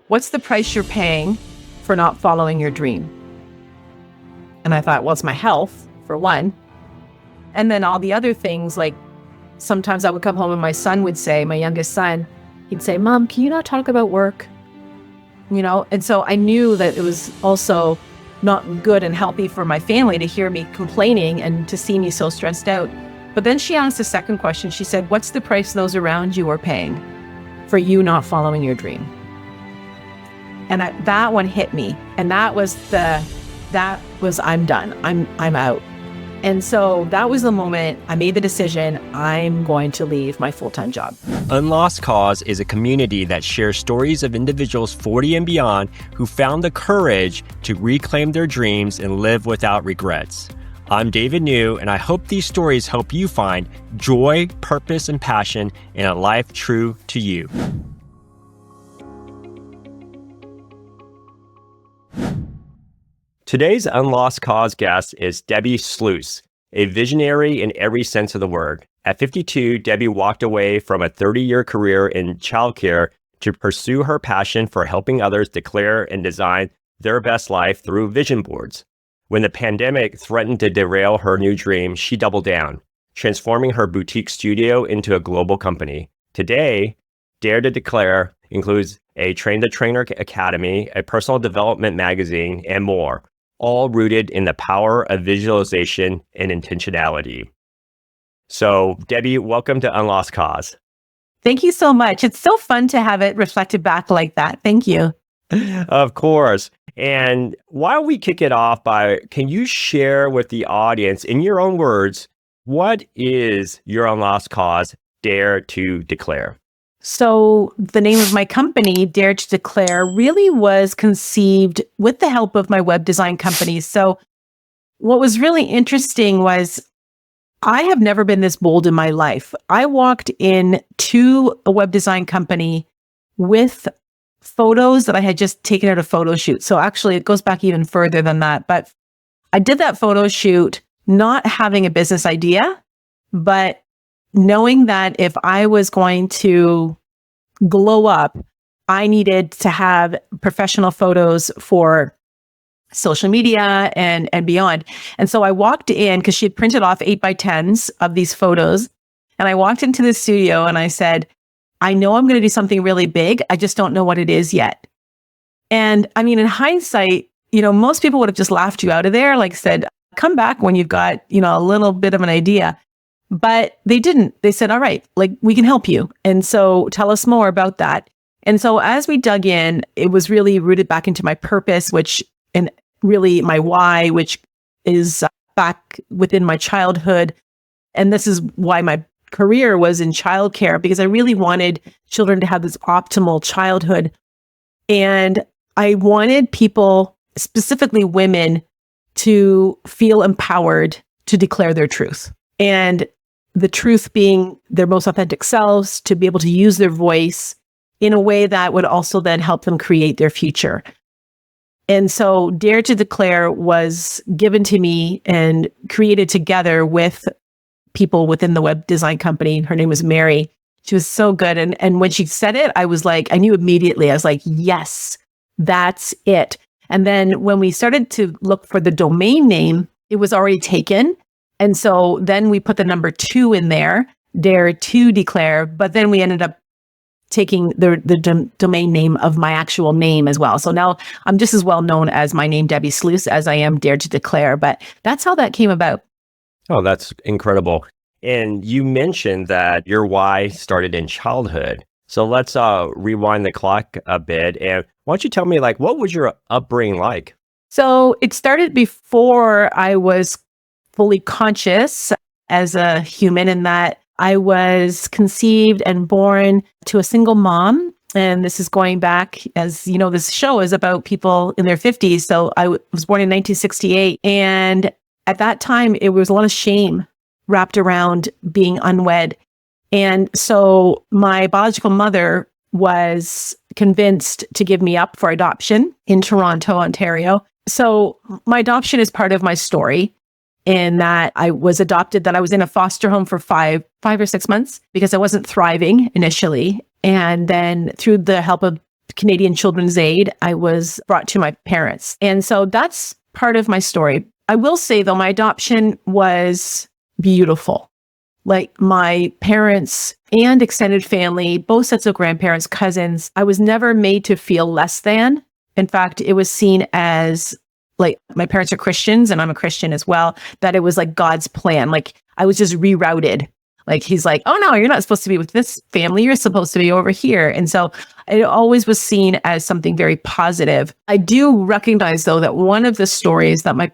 what's the price you're paying for not following your dream? And I thought, well, it's my health, for one. And then all the other things, like sometimes I would come home and my son would say, my youngest son, he'd say, Mom, can you not talk about work? And so I knew that it was also not good and healthy for my family to hear me complaining and to see me so stressed out. But then she asked a second question. She said, what's the price those around you are paying for you not following your dream? And that one hit me. And that was I'm done. I'm out. And so that was the moment I made the decision, I'm going to leave my full-time job. Unlost Cause is a community that shares stories of individuals 40 and beyond who found the courage to reclaim their dreams and live without regrets. I'm David New, and I hope these stories help you find joy, purpose, and passion in a life true to you. Today's Unlost Cause guest is Debbie Sluys, a visionary in every sense of the word. At 52, Debbie walked away from a 30-year career in childcare to pursue her passion for helping others declare and design their best life through vision boards. When the pandemic threatened to derail her new dream, she doubled down, transforming her boutique studio into a global company. Today, Dare to Declare includes a Train the Trainer Academy, a personal development magazine, and more, all rooted in the power of visualization and intentionality. So, Debbie, welcome to Unlost Cause. Thank you so much. It's so fun to have it reflected back like that. Thank you. Of course. And why don't we kick it off can you share with the audience, in your own words, what is your Unlost Cause, Dare to Declare? So the name of my company, Dare to Declare, really was conceived with the help of my web design company. So what was really interesting was I have never been this bold in my life. I walked into a web design company with photos that I had just taken at a photo shoot. So actually it goes back even further than that. But I did that photo shoot not having a business idea, but knowing that if I was going to glow up, I needed to have professional photos for social media and beyond. And so I walked in because she had printed off 8x10s of these photos. And I walked into the studio and I said, I know I'm going to do something really big. I just don't know what it is yet. And I mean, in hindsight, most people would have just laughed you out of there, like said, come back when you've got, a little bit of an idea. But they didn't. They said, all right, we can help you. And so tell us more about that. And so as we dug in, it was really rooted back into my purpose, and really my why, which is back within my childhood. And this is why my career was in childcare, because I really wanted children to have this optimal childhood. And I wanted people, specifically women, to feel empowered to declare their truth. And the truth being their most authentic selves, to be able to use their voice in a way that would also then help them create their future. And so Dare to Declare was given to me and created together with people within the web design company. Her name was Mary. She was so good. And when she said it, I knew immediately. I was like, yes, that's it. And then when we started to look for the domain name, it was already taken. And so then we put the number 2 in there, Dare to Declare, but then we ended up taking the domain name of my actual name as well. So now I'm just as well known as my name, Debbie Sluys, as I am Dare to Declare, but that's how that came about. Oh, that's incredible. And you mentioned that your why started in childhood. So let's rewind the clock a bit. And why don't you tell me, what was your upbringing like? So it started before I was fully conscious as a human, in that I was conceived and born to a single mom. And this is going back, as you know, this show is about people in their 50s. So I was born in 1968. And at that time, it was a lot of shame wrapped around being unwed. And so my biological mother was convinced to give me up for adoption in Toronto, Ontario. So my adoption is part of my story, in that I was adopted, that I was in a foster home for five or 6 months because I wasn't thriving initially. And then through the help of Canadian Children's Aid, I was brought to my parents. And so that's part of my story. I will say, though, my adoption was beautiful. Like my parents and extended family, both sets of grandparents, cousins, I was never made to feel less than. In fact, it was seen as like my parents are Christians and I'm a Christian as well, that it was like God's plan. Like I was just rerouted. Like he's like, oh no, you're not supposed to be with this family. You're supposed to be over here. And so it always was seen as something very positive. I do recognize though that one of the stories that my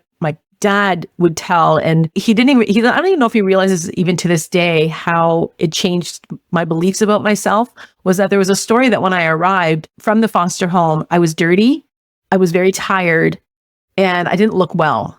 dad would tell, and I don't even know if he realizes even to this day how it changed my beliefs about myself, was that there was a story that when I arrived from the foster home, I was dirty, I was very tired, and I didn't look well.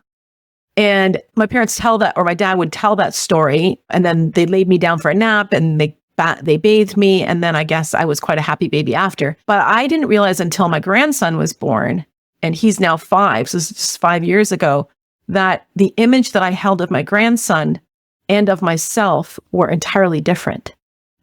And my parents tell that, or my dad would tell that story, and then they laid me down for a nap and they bathed me, and then I guess I was quite a happy baby after. But I didn't realize until my grandson was born, and he's now 5, so this is just 5 years ago, that the image that I held of my grandson and of myself were entirely different.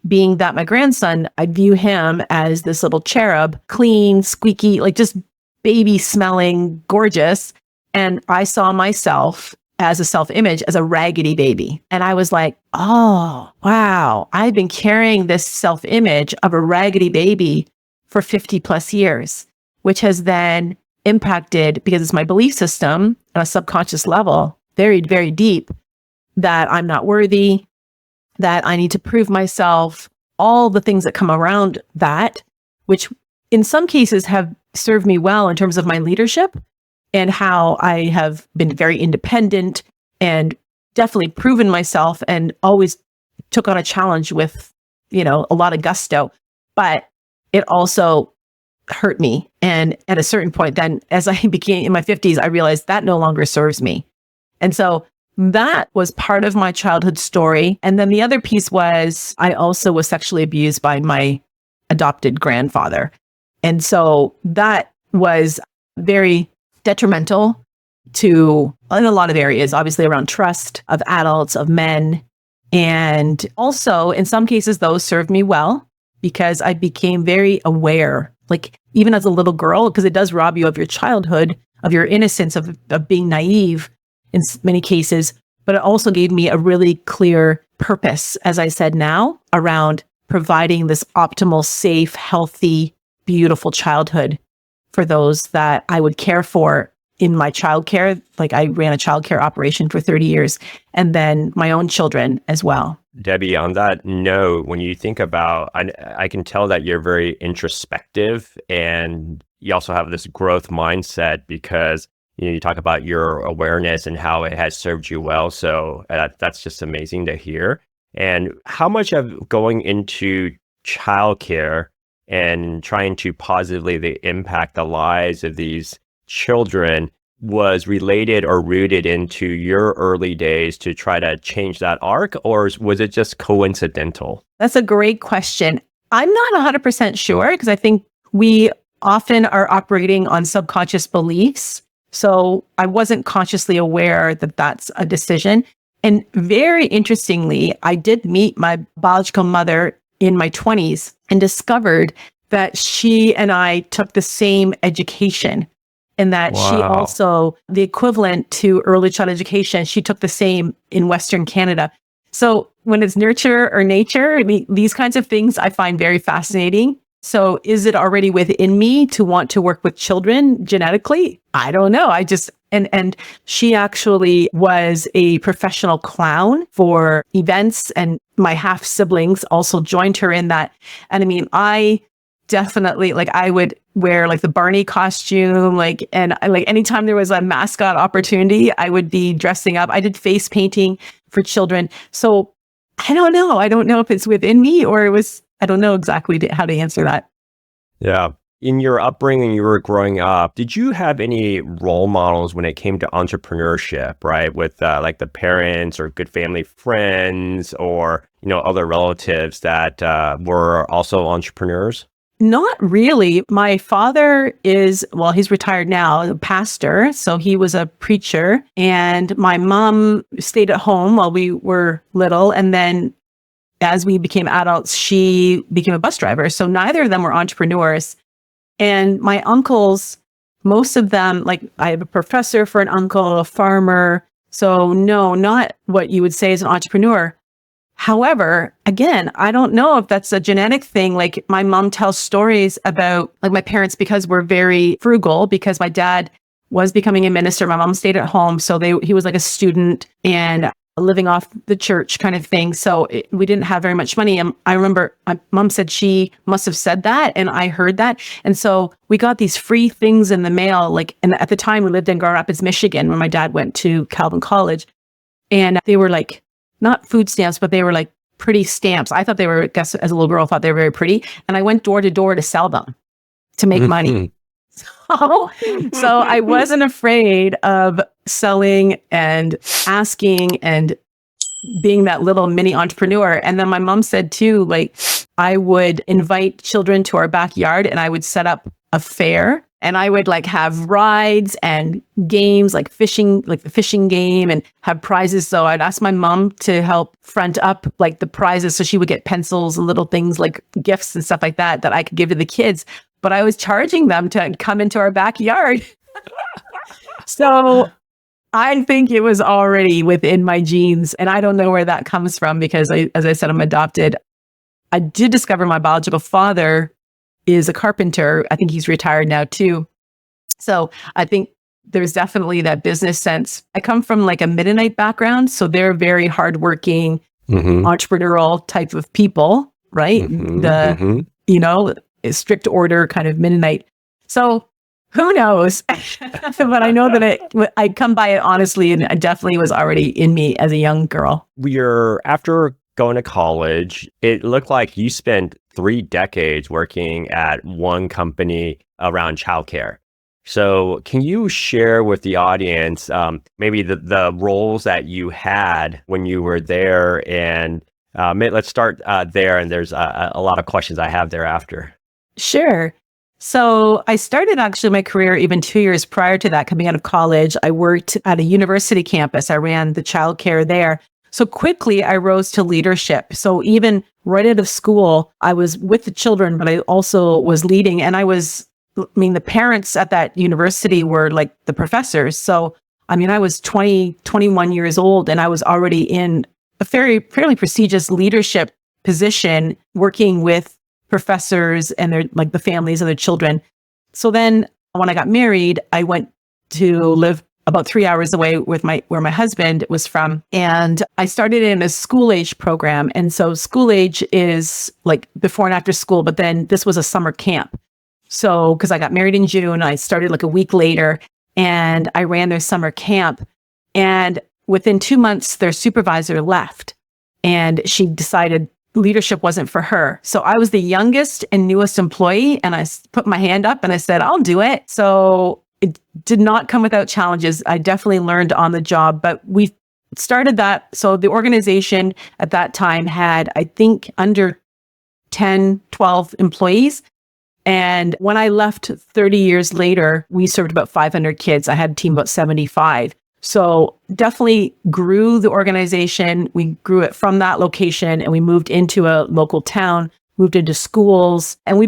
Being that my grandson, I view him as this little cherub, clean, squeaky, like just baby smelling, gorgeous. And I saw myself as a self-image as a raggedy baby. And I was like, oh, wow, I've been carrying this self-image of a raggedy baby for 50 plus years, which has then impacted, because it's my belief system on a subconscious level, very, very deep, that I'm not worthy, that I need to prove myself, all the things that come around that, which in some cases have served me well in terms of my leadership and how I have been very independent and definitely proven myself and always took on a challenge with, a lot of gusto. But it also hurt me. And at a certain point, then as I became in my 50s, I realized that no longer serves me. And so that was part of my childhood story. And then the other piece was I also was sexually abused by my adopted grandfather. And so that was very detrimental to, in a lot of areas, obviously around trust of adults, of men. And also in some cases, those served me well because I became very aware, like even as a little girl, because it does rob you of your childhood, of your innocence, of being naive in many cases. But it also gave me a really clear purpose, as I said now, around providing this optimal, safe, healthy, beautiful childhood for those that I would care for in my childcare. Like I ran a childcare operation for 30 years, and then my own children as well. Debbie, on that note, when you think about, I can tell that you're very introspective and you also have this growth mindset because, you talk about your awareness and how it has served you well. So that's just amazing to hear. And how much of going into childcare and trying to positively impact the lives of these children was related or rooted into your early days to try to change that arc, or was it just coincidental? That's a great question. I'm not 100% sure because I think we often are operating on subconscious beliefs. So I wasn't consciously aware that that's a decision. And very interestingly, I did meet my biological mother in my 20s and discovered that she and I took the same education. And that she also, the equivalent to early child education, she took the same in Western Canada. So when it's nurture or nature, these kinds of things I find very fascinating. So is it already within me to want to work with children genetically? I don't know. And she actually was a professional clown for events, and my half siblings also joined her in that. And I definitely, I would wear the Barney costume, and anytime there was a mascot opportunity, I would be dressing up. I did face painting for children. So I don't know. I don't know if it's within me or I don't know exactly how to answer that. Yeah. In your upbringing, you were growing up, did you have any role models when it came to entrepreneurship, right? With the parents or good family friends or, other relatives that were also entrepreneurs? Not really. My father he's retired now, a pastor. So he was a preacher, and my mom stayed at home while we were little. And then as we became adults, she became a bus driver. So neither of them were entrepreneurs. And my uncles, most of them, like I have a professor for an uncle, a farmer. So no, not what you would say is an entrepreneur. However, again, I don't know if that's a genetic thing. Like my mom tells stories about like my parents, because we're very frugal, because my dad was becoming a minister. My mom stayed at home. So he was like a student and living off the church kind of thing. So we didn't have very much money. And I remember my mom said she must have said that. And I heard that. And so we got these free things in the mail. Like, and at the time we lived in Grand Rapids, Michigan, when my dad went to Calvin College. And they were like, not food stamps, but they were like pretty stamps. I thought they were, I guess as a little girl, I thought they were very pretty. And I went door to door to sell them to make money. So I wasn't afraid of selling and asking and being that little mini entrepreneur. And then my mom said too, like I would invite children to our backyard and I would set up a fair and I would like have rides and games like fishing, like the fishing game, and have prizes. So I'd ask my mom to help front up like the prizes. So she would get pencils and little things like gifts and stuff like that I could give to the kids. But I was charging them to come into our backyard. So I think it was already within my genes. And I don't know where that comes from because as I said, I'm adopted. I did discover my biological father is a carpenter. I think he's retired now too. So I think there's definitely that business sense. I come from like a Mennonite background. So they're very hardworking, entrepreneurial type of people, right? You know, strict order kind of Mennonite. So who knows? But I know that I come by it honestly, and it definitely was already in me as a young girl. After going to college, it looked like you spent 3 decades working at one company around childcare. So can you share with the audience maybe the roles that you had when you were there? And let's start there. And there's a lot of questions I have thereafter. Sure. So I started actually my career even 2 years prior to that. Coming out of college, I worked at a university campus. I ran the childcare there. So quickly I rose to leadership. So even right out of school, I was with the children, but I also was leading. And the parents at that university were like the professors. So, I was 20, 21 years old, and I was already in a fairly prestigious leadership position working with professors and their like the families of their children. So then when I got married, I went to live about 3 hours away with where my husband was from. And I started in a school age program. And so school age is like before and after school, but then this was a summer camp. So, because I got married in June, I started like a week later and I ran their summer camp. And within 2 months, their supervisor left and she decided leadership wasn't for her. So I was the youngest and newest employee, and I put my hand up and I said, I'll do it. So it did not come without challenges. I definitely learned on the job, but we started that. So the organization at that time had, I think, under 10, 12 employees. And when I left 30 years later, we served about 500 kids. I had a team about 75. So definitely grew the organization. We grew it from that location and we moved into a local town, moved into schools, and we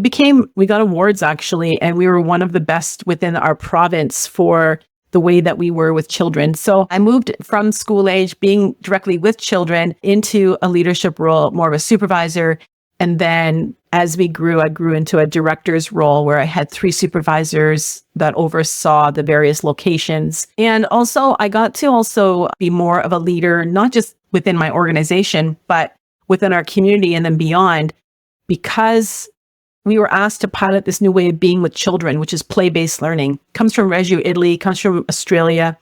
got awards actually. And we were one of the best within our province for the way that we were with children. So I moved from school age, being directly with children, into a leadership role, more of a supervisor. And then as we grew, I grew into a director's role where I had 3 supervisors that oversaw the various locations. And also I got to also be more of a leader, not just within my organization, but within our community and then beyond, because we were asked to pilot this new way of being with children, which is play-based learning. Comes from Reggio, Italy, comes from Australia.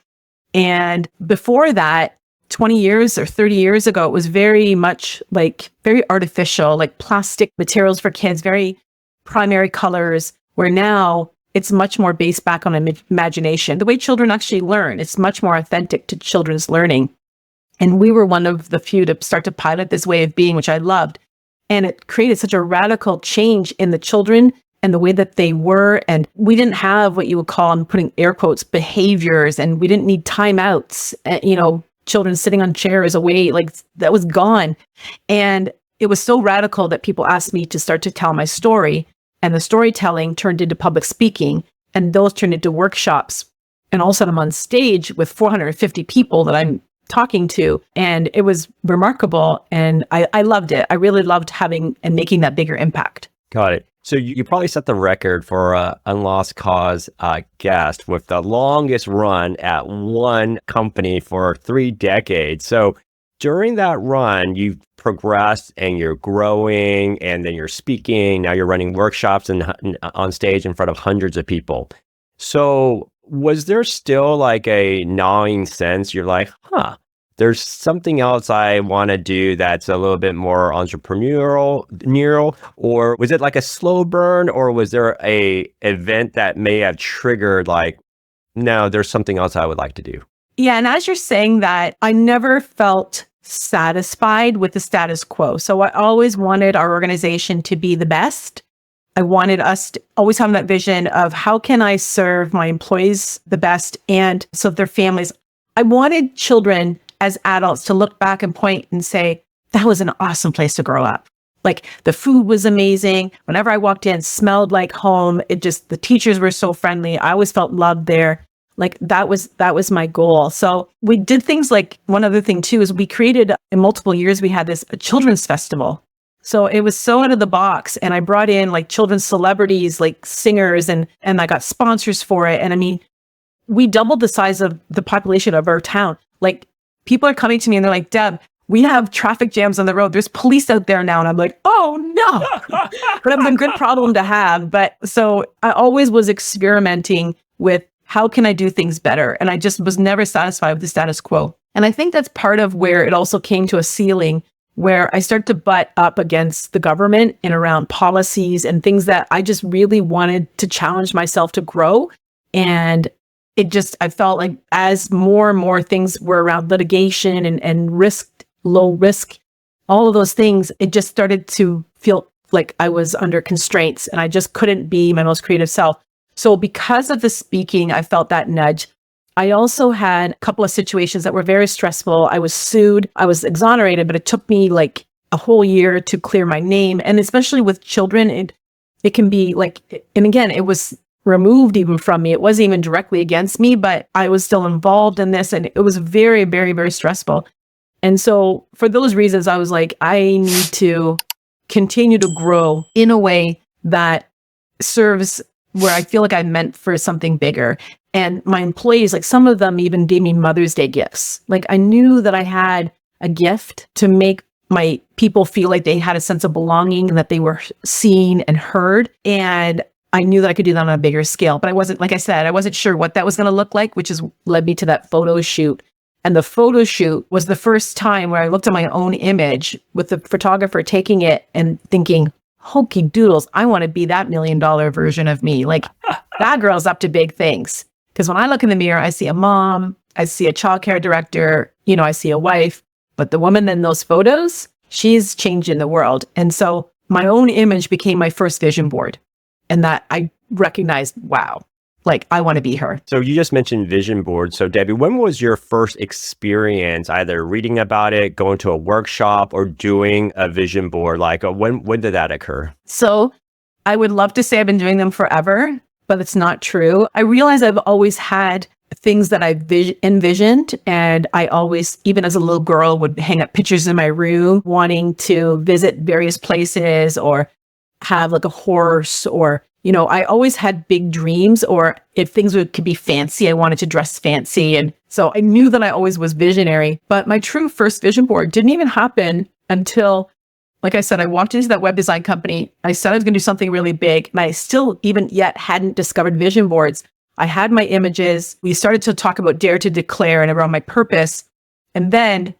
And before that, 20 years or 30 years ago, it was very much like very artificial, like plastic materials for kids, very primary colors, where now it's much more based back on imagination. The way children actually learn, it's much more authentic to children's learning. And we were one of the few to start to pilot this way of being, which I loved. And it created such a radical change in the children and the way that they were. And we didn't have what you would call, I'm putting air quotes, behaviors, and we didn't need timeouts, children sitting on chairs away, like that was gone. And it was so radical that people asked me to start to tell my story. and the storytelling turned into public speaking, and those turned into workshops. And all of a sudden I'm on stage with 450 people that I'm talking to. And it was remarkable. And I loved it. I really loved having and making that bigger impact. Got it. So you probably set the record for Unlost Cause guest with the longest run at one company for 3 decades. So during that run, you've progressed and you're growing, and then you're speaking. Now you're running workshops and on stage in front of hundreds of people. So was there still like a gnawing sense? You're like, there's something else I want to do that's a little bit more entrepreneurial, or was it like a slow burn, or was there a event that may have triggered like, no, there's something else I would like to do? Yeah. And as you're saying that, I never felt satisfied with the status quo. So I always wanted our organization to be the best. I wanted us to always have that vision of how can I serve my employees the best and so their families. I wanted children as adults to look back and point and say, that was an awesome place to grow up. Like the food was amazing. Whenever I walked in, smelled like home. The teachers were so friendly. I always felt loved there. Like that was my goal. So we did things like, one other thing too, is we created in multiple years, we had a children's festival. So it was so out of the box. And I brought in like children's celebrities, like singers, and I got sponsors for it. And I mean, we doubled the size of the population of our town. Like people are coming to me and they're like, Deb, we have traffic jams on the road. There's police out there now. And I'm like, oh no, but it was a good problem to have. But so I always was experimenting with how can I do things better? And I just was never satisfied with the status quo. And I think that's part of where it also came to a ceiling where I start to butt up against the government and around policies and things that I just really wanted to challenge myself to grow. And I felt like as more and more things were around litigation and risk, low risk, all of those things, it just started to feel like I was under constraints and I just couldn't be my most creative self. So because of the speaking, I felt that nudge. I also had a couple of situations that were very stressful. I was sued. I was exonerated, but it took me like a whole year to clear my name. And especially with children, it can be like, and again, it was removed even from me. It wasn't even directly against me, but I was still involved in this. And it was very, very, very stressful. And so for those reasons, I was like, I need to continue to grow in a way that serves where I feel like I'm meant for something bigger. And my employees, like some of them even gave me Mother's Day gifts. Like I knew that I had a gift to make my people feel like they had a sense of belonging and that they were seen and heard. And I knew that I could do that on a bigger scale. But I wasn't, like I said, I wasn't sure what that was going to look like, which is led me to that photo shoot. And the photo shoot was the first time where I looked at my own image with the photographer taking it and thinking, hokey doodles, I want to be that $1 million version of me. Like that girl's up to big things. Because when I look in the mirror, I see a mom, I see a childcare director, I see a wife, but the woman in those photos, she's changing the world. And so my own image became my first vision board. And that I recognized, wow, like I want to be her. So you just mentioned vision board. So Debbie, when was your first experience either reading about it, going to a workshop, or doing a vision board? Like when did that occur? So I would love to say I've been doing them forever, but it's not true. I realize I've always had things that I envisioned. And I always, even as a little girl, would hang up pictures in my room, wanting to visit various places or have like a horse or, I always had big dreams, or if things could be fancy, I wanted to dress fancy. And so I knew that I always was visionary, but my true first vision board didn't even happen until, like I said, I walked into that web design company. I said I was going to do something really big, and I still even yet hadn't discovered vision boards. I had my images. We started to talk about dare to declare and around my purpose. And then,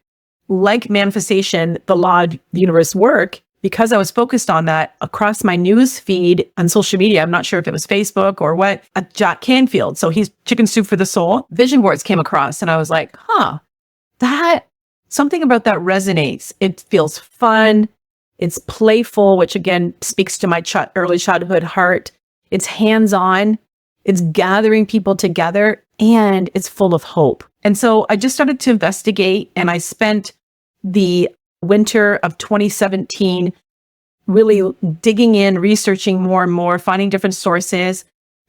like manifestation, the law of the universe work, because I was focused on that across my news feed on social media, I'm not sure if it was Facebook or what, Jack Canfield. So he's Chicken Soup for the Soul. Vision boards came across and I was like, that something about that resonates. It feels fun. It's playful, which again speaks to my early childhood heart. It's hands-on. It's gathering people together, and it's full of hope. And so I just started to investigate, and I spent the winter of 2017 really digging in, researching more and more, finding different sources.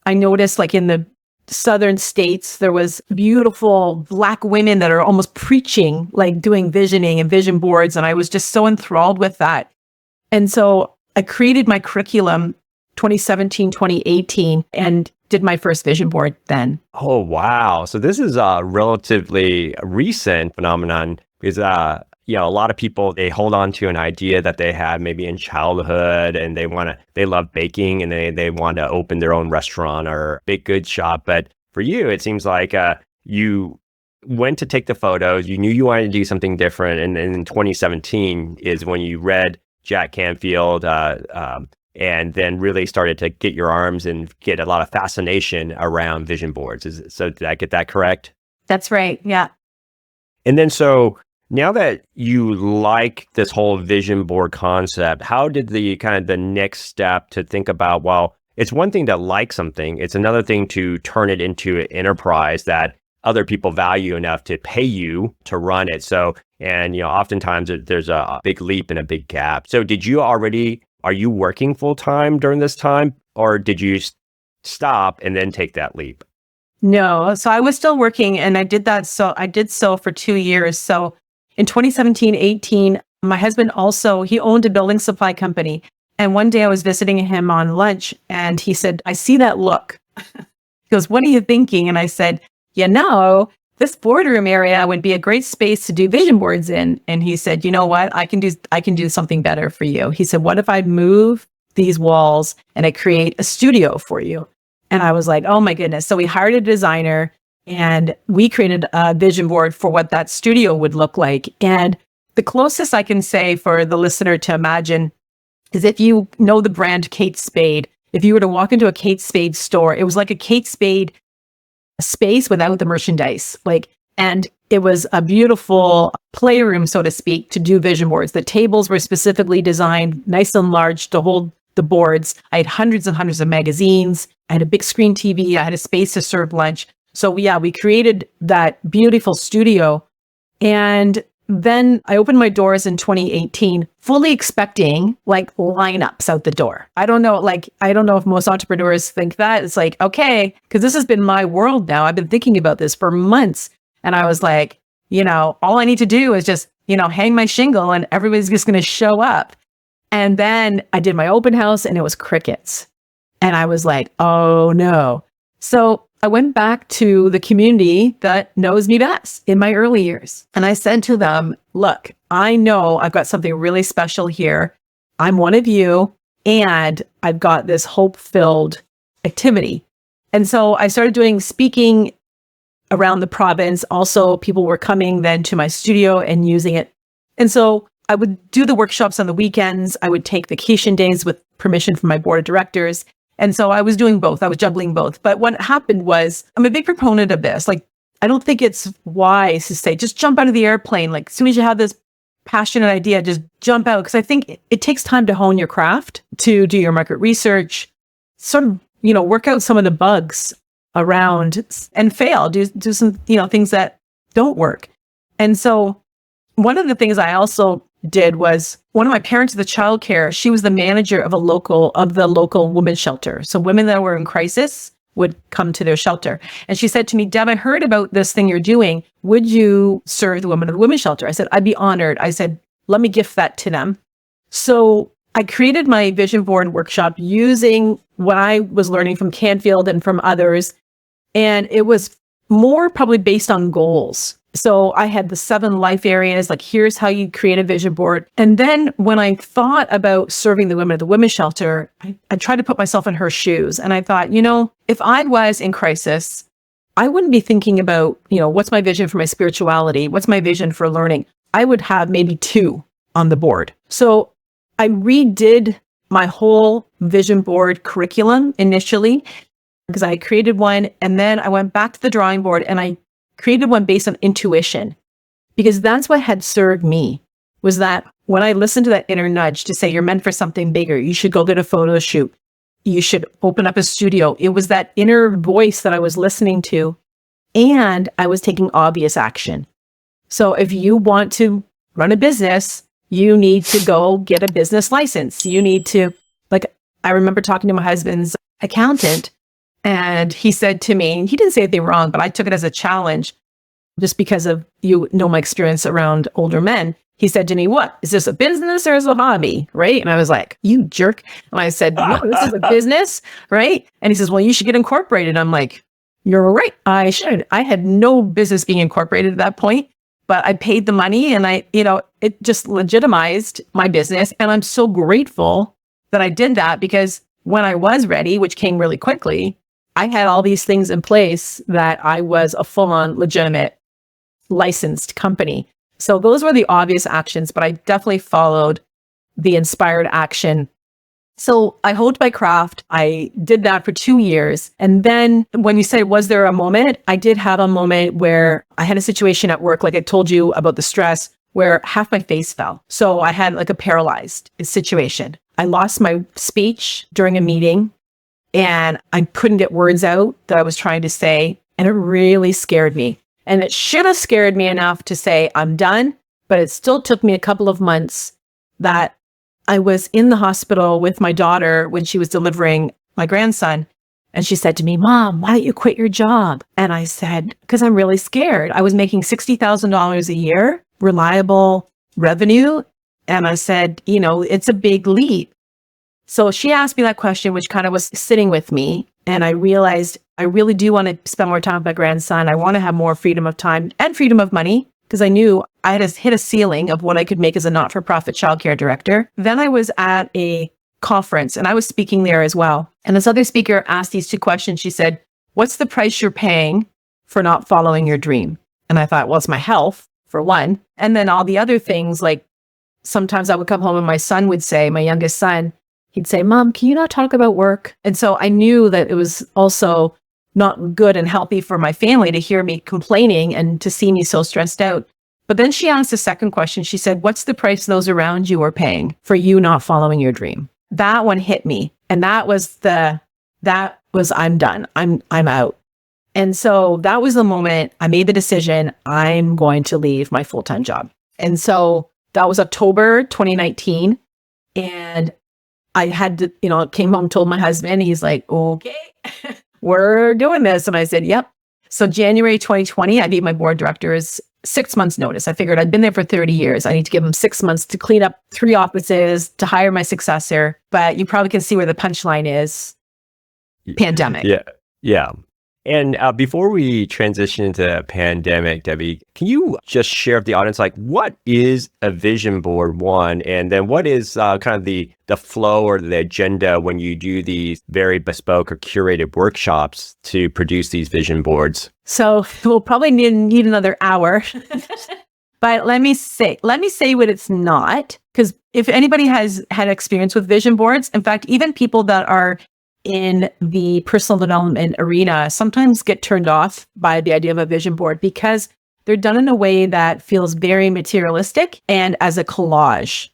I noticed like in the southern states, there was beautiful Black women that are almost preaching, like doing visioning and vision boards. And I was just so enthralled with that. And so I created my curriculum 2017, 2018, and did my first vision board then. Oh, wow. So this is a relatively recent phenomenon because, a lot of people, they hold on to an idea that they had maybe in childhood and they love baking and they want to open their own restaurant or baked goods shop. But for you, it seems like you went to take the photos, you knew you wanted to do something different. And in 2017 is when you read Jack Canfield, and then really started to get your arms and get a lot of fascination around vision boards. So did I get that correct? That's right. Yeah. And then so now that you like this whole vision board concept, how did the next step to think about, well, it's one thing to like something, it's another thing to turn it into an enterprise that other people value enough to pay you to run it. So, and oftentimes there's a big leap and a big gap. So are you working full time during this time, or did you stop and then take that leap? No. So I was still working and I did that. So I did so for 2 years. So in 2017, 18, my husband he owned a building supply company. And one day I was visiting him on lunch and he said, "I see that look." He goes, "What are you thinking?" And I said, "This boardroom area would be a great space to do vision boards in." And he said, "You know what? I can do something better for you." He said, "What if I move these walls and I create a studio for you?" And I was like, "Oh my goodness." So we hired a designer and we created a vision board for what that studio would look like. And the closest I can say for the listener to imagine is if you know the brand Kate Spade, if you were to walk into a Kate Spade store, it was like a Kate Spade space without the merchandise. And it was a beautiful playroom, so to speak, to do vision boards. The tables were specifically designed nice and large to hold the boards. I had hundreds and hundreds of magazines. I had a big screen TV. I had a space to serve lunch. So yeah, we created that beautiful studio. And then I opened my doors in 2018, fully expecting lineups out the door. I don't know if most entrepreneurs think that. It's like, okay, because this has been my world now. I've been thinking about this for months. And I was like, all I need to do is just, hang my shingle and everybody's just going to show up. And then I did my open house and it was crickets. And I was like, oh no. So I went back to the community that knows me best in my early years. And I said to them, "Look, I know I've got something really special here. I'm one of you, and I've got this hope-filled activity." And so I started doing speaking around the province. Also, people were coming then to my studio and using it. And so I would do the workshops on the weekends. I would take vacation days with permission from my board of directors. And so I was doing both. I was juggling both. But what happened was, I'm a big proponent of this. I don't think it's wise to say, just jump out of the airplane. As soon as you have this passionate idea, just jump out. Because I think it takes time to hone your craft, to do your market research, sort of, work out some of the bugs around and fail, do some, things that don't work. And so one of the things I also did was, one of my parents at the childcare, she was the manager of the local women's shelter. So women that were in crisis would come to their shelter. And she said to me, "Deb, I heard about this thing you're doing. Would you serve the women of the women's shelter?" I said, "I'd be honored." I said, "Let me gift that to them." So I created my vision board workshop using what I was learning from Canfield and from others. And it was more probably based on goals. So I had the 7 life areas, here's how you create a vision board. And then when I thought about serving the women at the women's shelter, I tried to put myself in her shoes. And I thought, if I was in crisis, I wouldn't be thinking about, what's my vision for my spirituality? What's my vision for learning? I would have maybe 2 on the board. So I redid my whole vision board curriculum initially, because I created one. And then I went back to the drawing board and I created one based on intuition, because that's what had served me, was that when I listened to that inner nudge to say, you're meant for something bigger, you should go get a photo shoot, you should open up a studio. It was that inner voice that I was listening to, and I was taking obvious action. So if you want to run a business, you need to go get a business license. You need to, like, I remember talking to my husband's accountant, and he said to me, he didn't say anything wrong, but I took it as a challenge just because of, my experience around older men. He said to me, what, is this a business or is it a hobby? Right. And I was like, you jerk. And I said, no, this is a business. Right. And he says, well, you should get incorporated. I'm like, you're right. I should. I had no business being incorporated at that point, but I paid the money and it just legitimized my business. And I'm so grateful that I did that, because when I was ready, which came really quickly, I had all these things in place that I was a full-on legitimate licensed company. So those were the obvious actions, but I definitely followed the inspired action. So I honed my craft. I did that for 2 years. And then when you say, was there a moment? I did have a moment where I had a situation at work, like I told you about the stress, where half my face fell. So I had like a paralyzed situation. I lost my speech during a meeting and I couldn't get words out that I was trying to say. And it really scared me. And it should have scared me enough to say, I'm done. But it still took me a couple of months that I was in the hospital with my daughter when she was delivering my grandson. And she said to me, Mom, why don't you quit your job? And I said, because I'm really scared. I was making $60,000 a year, reliable revenue. And I said, it's a big leap. So she asked me that question, which kind of was sitting with me. And I realized I really do want to spend more time with my grandson. I want to have more freedom of time and freedom of money, because I knew I had hit a ceiling of what I could make as a not-for-profit childcare director. Then I was at a conference and I was speaking there as well. And this other speaker asked these two questions. She said, what's the price you're paying for not following your dream? And I thought, well, it's my health, for one. And then all the other things, like sometimes I would come home and my son would say, my youngest son, he'd say, Mom, can you not talk about work? And so I knew that it was also not good and healthy for my family to hear me complaining and to see me so stressed out. But then she asked a second question. She said, what's the price those around you are paying for you not following your dream? That one hit me. And that was I'm done. I'm out. And so that was the moment I made the decision, I'm going to leave my full-time job. And so that was October 2019. And I had to, came home, told my husband, he's like, okay, we're doing this. And I said, yep. So January 2020, I gave my board directors 6 months notice. I figured I'd been there for 30 years. I need to give them 6 months to clean up 3 offices, to hire my successor. But you probably can see where the punchline is. Pandemic. Yeah. Yeah. And before we transition into pandemic, Debbie, can you just share with the audience, like, what is a vision board, one, and then what is kind of the flow or the agenda when you do these very bespoke or curated workshops to produce these vision boards? So we'll probably need another hour. But let me say what it's not, because if anybody has had experience with vision boards, in fact, even people that are in the personal development arena sometimes get turned off by the idea of a vision board, because they're done in a way that feels very materialistic and as a collage.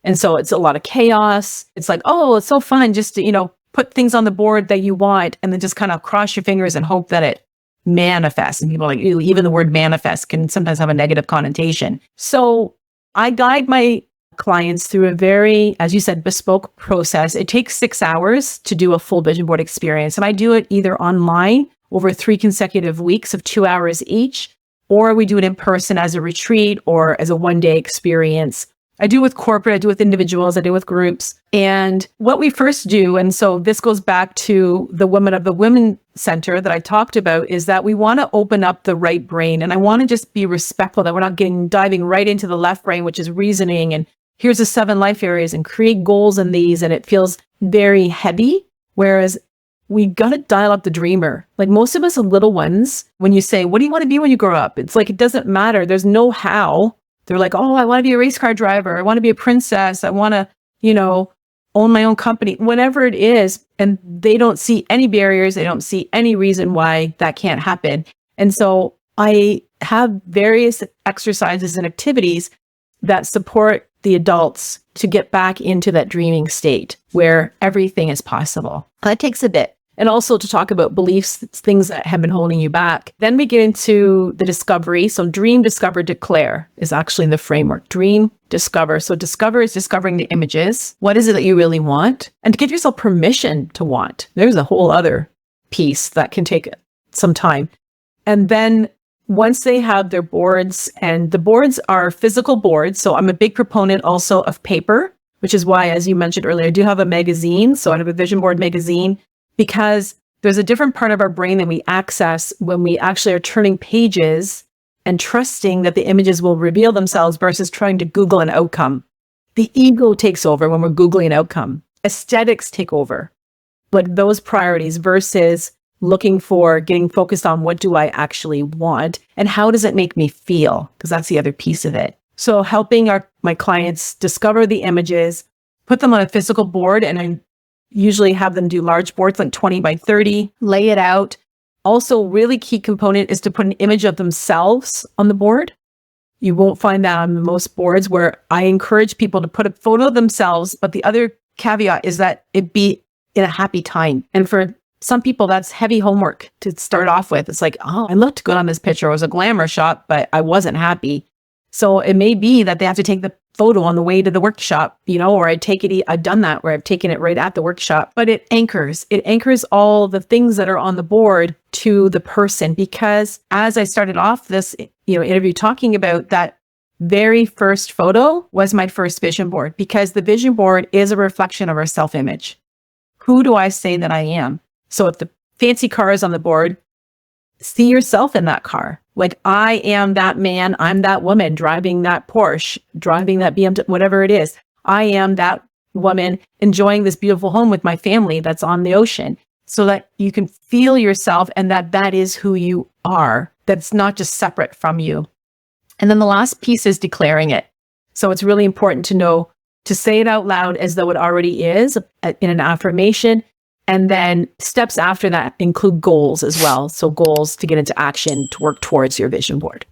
And so it's a lot of chaos. It's like, oh, it's so fun just to, put things on the board that you want and then just kind of cross your fingers and hope that it manifests. And people are like, ew, even the word manifest can sometimes have a negative connotation. So I guide my clients through a very, as you said, bespoke process. It takes 6 hours to do a full vision board experience. And I do it either online over 3 consecutive weeks of 2 hours each, or we do it in person as a retreat or as a one-day experience. I do with corporate, I do with individuals, I do with groups. And what we first do, and so this goes back to the Women of the Women Center that I talked about, is that we want to open up the right brain. And I want to just be respectful that we're not diving right into the left brain, which is reasoning and here's the 7 life areas and create goals in these. And it feels very heavy. Whereas we got to dial up the dreamer. Like most of us are little ones. When you say, what do you want to be when you grow up? It's like, it doesn't matter. There's no how. They're like, oh, I want to be a race car driver. I want to be a princess. I want to, own my own company, whatever it is. And they don't see any barriers. They don't see any reason why that can't happen. And so I have various exercises and activities that support the adults to get back into that dreaming state where everything is possible. That takes a bit. and also to talk about beliefs, things that have been holding you back. Then we get into the discovery. So dream, discover, declare is actually in the framework. Dream, discover. So discover is discovering the images. What is it that you really want? And to give yourself permission to want. There's a whole other piece that can take some time. And then once they have their boards, and the boards are physical boards. So I'm a big proponent also of paper, which is why, as you mentioned earlier, I do have a magazine. So I have a vision board magazine, because there's a different part of our brain that we access when we actually are turning pages and trusting that the images will reveal themselves versus trying to Google an outcome. The ego takes over when we're Googling an outcome. Aesthetics take over, but those priorities versus looking for getting focused on what do I actually want and how does it make me feel? Because that's the other piece of it. So helping my clients discover the images, put them on a physical board, and I usually have them do large boards like 20 by 30, lay it out. Also, really key component is to put an image of themselves on the board. You won't find that on most boards, where I encourage people to put a photo of themselves, but the other caveat is that it be in a happy time. And for some people, that's heavy homework to start off with. It's like, oh, I looked good on this picture. It was a glamour shot, but I wasn't happy. So it may be that they have to take the photo on the way to the workshop, or I've done that where I've taken it right at the workshop, but it anchors all the things that are on the board to the person. Because as I started off this, interview talking about, that very first photo was my first vision board, because the vision board is a reflection of our self-image. Who do I say that I am? So if the fancy car is on the board, see yourself in that car. Like, I am that man, I'm that woman driving that Porsche, driving that BMW, whatever it is. I am that woman enjoying this beautiful home with my family that's on the ocean, so that you can feel yourself and that is who you are. That's not just separate from you. And then the last piece is declaring it. So it's really important to know to say it out loud as though it already is in an affirmation. And then steps after that include goals as well. So goals to get into action to work towards your vision board.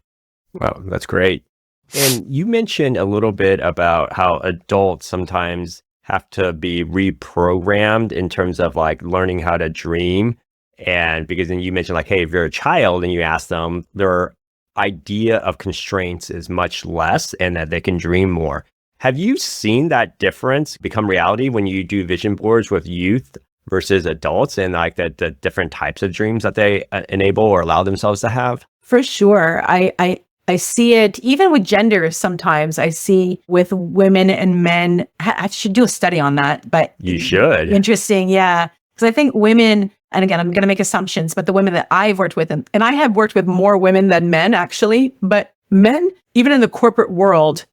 Wow, that's great. And you mentioned a little bit about how adults sometimes have to be reprogrammed in terms of like learning how to dream. And because then you mentioned like, hey, if you're a child and you ask them, their idea of constraints is much less and that they can dream more. Have you seen that difference become reality when you do vision boards with youth versus adults, and like the different types of dreams that they enable or allow themselves to have? For sure. I see it even with gender. Sometimes I see with women and men. I should do a study on that, but you should. Interesting. Yeah. Because I think women, and again, I'm going to make assumptions, but the women that I've worked with, and I have worked with more women than men actually, but men, even in the corporate world,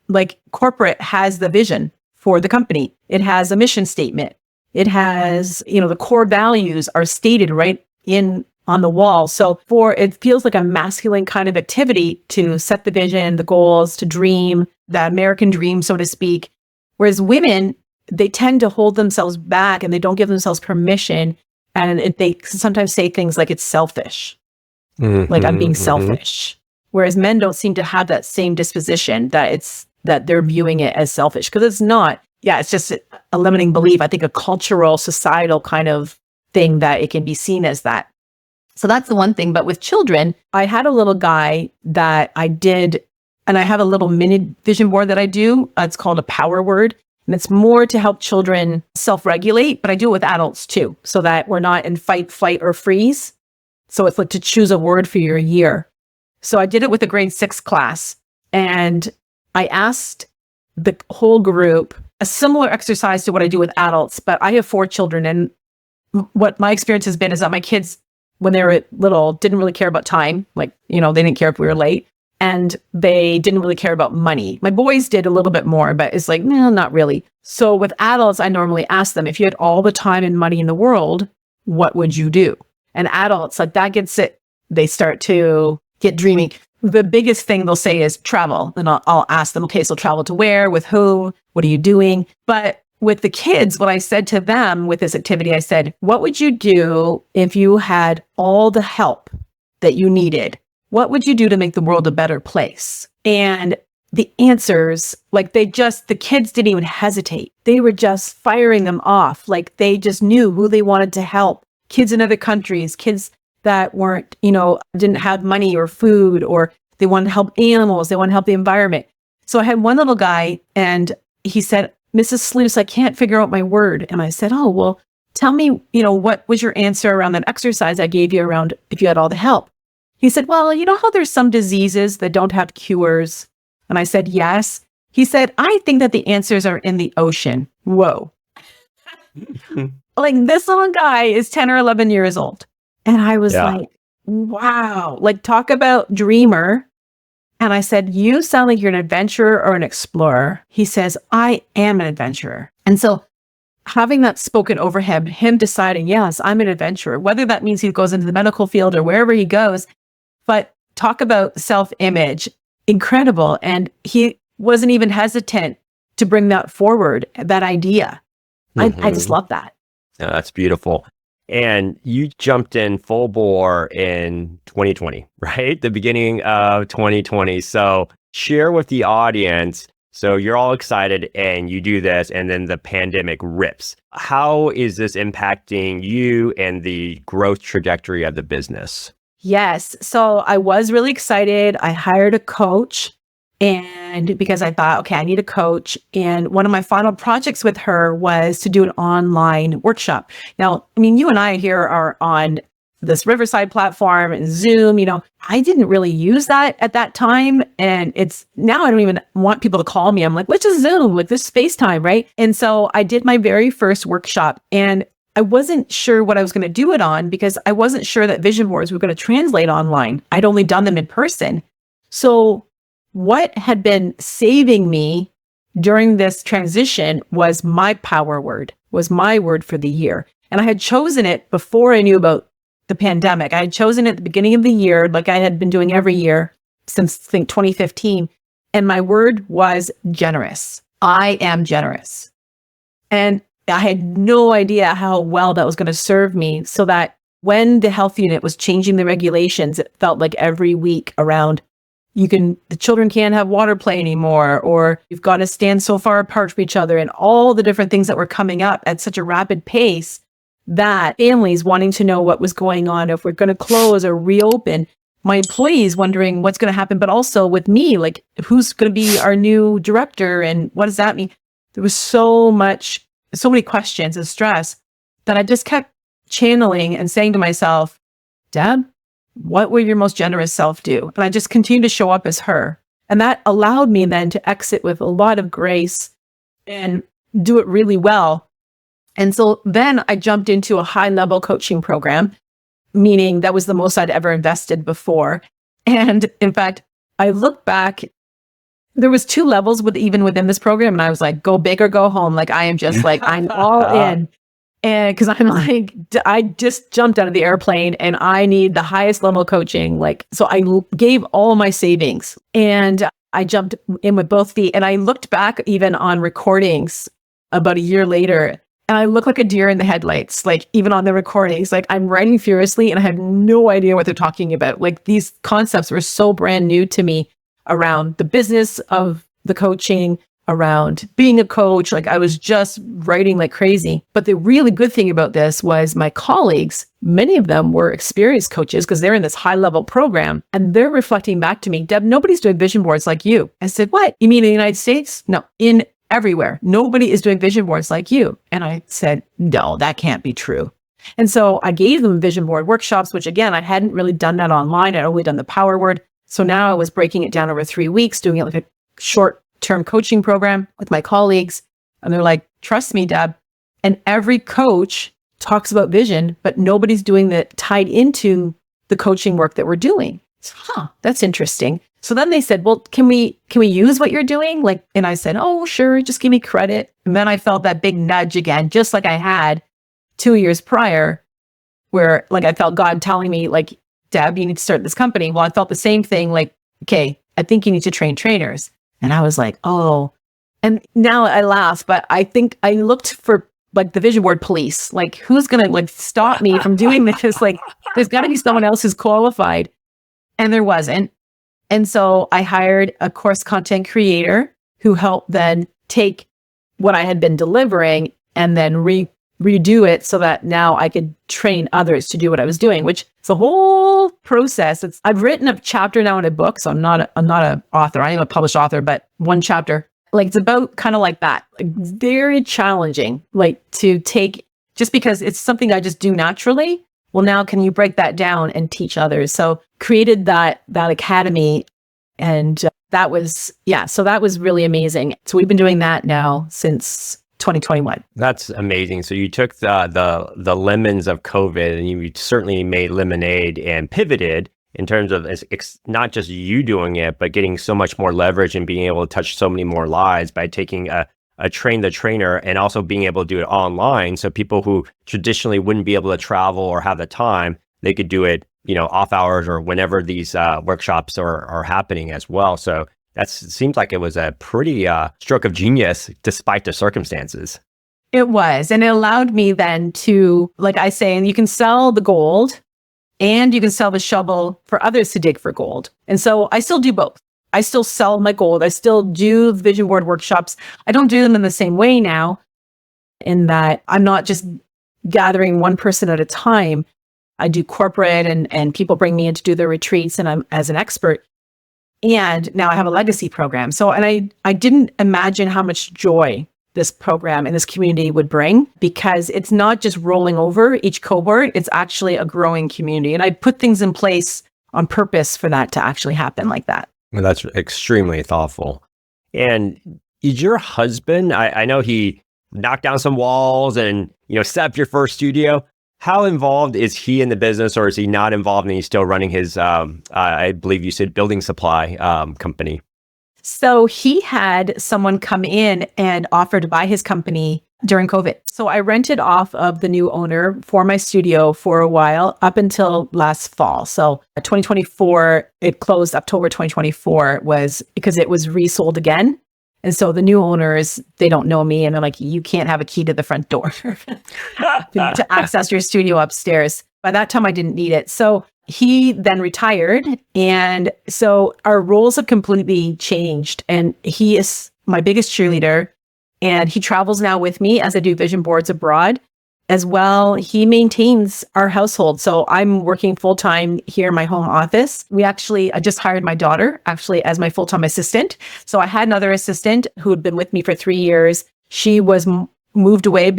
like corporate has the vision for the company. It has a mission statement. It has, the core values are stated right on the wall. So it feels like a masculine kind of activity to set the vision, the goals, to dream, the American dream, so to speak. Whereas women, they tend to hold themselves back and they don't give themselves permission. And they sometimes say things like it's selfish, like I'm being selfish. Whereas men don't seem to have that same disposition that they're viewing it as selfish, because it's not. Yeah, it's just a limiting belief. I think a cultural, societal kind of thing that it can be seen as that. So that's the one thing. But with children, I had a little guy that I did, and I have a little mini vision board that I do. It's called a power word. And it's more to help children self-regulate, but I do it with adults too, so that we're not in fight, flight, or freeze. So it's like to choose a word for your year. So I did it with a grade 6 class, and I asked the whole group a similar exercise to what I do with adults, but I have 4 children. And what my experience has been is that my kids, when they were little, didn't really care about time. Like, they didn't care if we were late, and they didn't really care about money. My boys did a little bit more, but it's like, no, not really. So with adults, I normally ask them, if you had all the time and money in the world, what would you do? And adults, like that gets it. They start to get dreamy. The biggest thing they'll say is travel. And I'll ask them, okay, so travel to where, with who, what are you doing? But with the kids, what I said to them with this activity, I said, what would you do if you had all the help that you needed? What would you do to make the world a better place? And the answers, like the kids didn't even hesitate. They were just firing them off. Like they just knew who they wanted to help. Kids in other countries, kids that weren't, didn't have money or food, or they wanted to help animals. They wanted to help the environment. So I had one little guy and he said, Mrs. Sluys, I can't figure out my word. And I said, oh, well, tell me, what was your answer around that exercise I gave you around if you had all the help? He said, well, you know how there's some diseases that don't have cures? And I said, yes. He said, I think that the answers are in the ocean. Whoa. Like this little guy is 10 or 11 years old. And I was like, wow, like talk about dreamer. And I said, you sound like you're an adventurer or an explorer. He says, I am an adventurer. And so having that spoken over him deciding, yes, I'm an adventurer, whether that means he goes into the medical field or wherever he goes, but talk about self-image, incredible. And he wasn't even hesitant to bring that forward, that idea. I just love that. Yeah, that's beautiful. And you jumped in full bore in 2020, right? The beginning of 2020. So share with the audience. So you're all excited and you do this and then the pandemic rips. How is this impacting you and the growth trajectory of the business? Yes. So I was really excited. I hired a coach, and because I thought, okay, I need a coach. And one of my final projects with her was to do an online workshop. Now, I mean, you and I here are on this Riverside platform and Zoom, I didn't really use that at that time. And it's now I don't even want people to call me. I'm like, let's just Zoom, like this FaceTime, right? And so I did my very first workshop, and I wasn't sure what I was going to do it on because I wasn't sure that vision boards were going to translate online. I'd only done them in person. So what had been saving me during this transition was my power word, was my word for the year. And I had chosen it before I knew about the pandemic. I had chosen it at the beginning of the year, like I had been doing every year since, I think, 2015. And my word was generous. I am generous. And I had no idea how well that was going to serve me, so that when the health unit was changing the regulations, it felt like every week around, the children can't have water play anymore, or you've got to stand so far apart from each other, and all the different things that were coming up at such a rapid pace that families wanting to know what was going on, if we're going to close or reopen, my employees wondering what's going to happen, but also with me, like who's going to be our new director and what does that mean? There was so many questions and stress that I just kept channeling and saying to myself, Deb, what will your most generous self do? And I just continued to show up as her. And that allowed me then to exit with a lot of grace and do it really well. And so then I jumped into a high-level coaching program, meaning that was the most I'd ever invested before. And in fact, I look back, there was 2 levels even within this program. And I was like, go big or go home. Like, I am just like, I'm all in. And because I'm like, I just jumped out of the airplane and I need the highest level coaching. Like, so I gave all my savings and I jumped in with both feet. And I looked back even on recordings about a year later, and I look like a deer in the headlights, like even on the recordings, like I'm writing furiously and I had no idea what they're talking about. Like these concepts were so brand new to me around the business of the coaching, around being a coach. Like I was just writing like crazy. But the really good thing about this was my colleagues, many of them were experienced coaches because they're in this high level program, and they're reflecting back to me, Deb, nobody's doing vision boards like you. I said, what? You mean in the United States? No, in everywhere. Nobody is doing vision boards like you. And I said, no, that can't be true. And so I gave them vision board workshops, which again, I hadn't really done that online. I'd only done the power word. So now I was breaking it down over 3 weeks, doing it like a short-term coaching program with my colleagues. And they're like, trust me, Deb. And every coach talks about vision, but nobody's doing that tied into the coaching work that we're doing. So, that's interesting. So then they said, well, can we use what you're doing? Like, and I said, oh, sure, just give me credit. And then I felt that big nudge again, just like I had 2 years prior, where like I felt God telling me, like, Deb, you need to start this company. Well, I felt the same thing, like, okay, I think you need to train trainers. And I was like, oh, and now I laugh, but I think I looked for like the vision board police, like who's going to like stop me from doing this? Like, there's got to be someone else who's qualified. And there wasn't. And so I hired a course content creator who helped then take what I had been delivering and then redo it so that now I could train others to do what I was doing, which is a whole process. I've written a chapter now in a book, so I'm not an author. I am a published author, but one chapter, like it's about kind of like that, like very challenging, like to take, just because it's something I just do naturally. Well, now can you break that down and teach others? So created that academy, and that was really amazing. So we've been doing that now since 2021. That's amazing. So you took the lemons of COVID and you certainly made lemonade and pivoted in terms of it's not just you doing it, but getting so much more leverage and being able to touch so many more lives by taking a train the trainer and also being able to do it online. So people who traditionally wouldn't be able to travel or have the time, they could do it, off hours or whenever these workshops are happening as well. So that seems like it was a pretty stroke of genius despite the circumstances. It was. And it allowed me then to, like I say, and you can sell the gold and you can sell the shovel for others to dig for gold. And so I still do both. I still sell my gold. I still do vision board workshops. I don't do them in the same way now, in that I'm not just gathering one person at a time. I do corporate and people bring me in to do their retreats and I'm as an expert. And now I have a legacy program. So, and I didn't imagine how much joy this program and this community would bring, because it's not just rolling over each cohort, it's actually a growing community. And I put things in place on purpose for that to actually happen like that. Well, that's extremely thoughtful. And is your husband, I know he knocked down some walls and, set up your first studio. How involved is he in the business, or is he not involved and he's still running his, I believe you said building supply company? So he had someone come in and offer to buy his company during COVID. So I rented off of the new owner for my studio for a while up until last fall. So 2024, it closed October 2024 was because it was resold again. And so the new owners, they don't know me and they're like, you can't have a key to the front door to access your studio upstairs. By that time, I didn't need it. So he then retired. And so our roles have completely changed. And he is my biggest cheerleader. And he travels now with me as I do vision boards abroad. As well, he maintains our household. So I'm working full-time here in my home office. I just hired my daughter actually as my full-time assistant. So I had another assistant who had been with me for 3 years. She was moved away,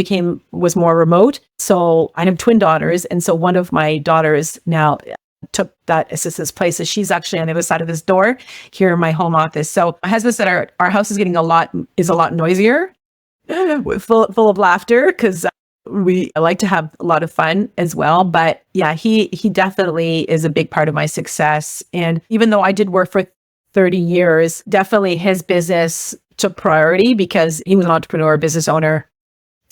was more remote. So I have twin daughters. And so one of my daughters now took that assistant's place. So she's actually on the other side of this door here in my home office. So my husband said our house is getting a lot noisier, full of laughter, because I like to have a lot of fun as well. But yeah, he definitely is a big part of my success. And even though I did work for 30 years, definitely his business took priority because he was an entrepreneur, business owner.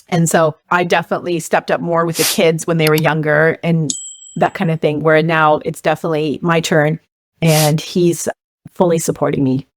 And so I definitely stepped up more with the kids when they were younger and that kind of thing, where now it's definitely my turn and he's fully supporting me.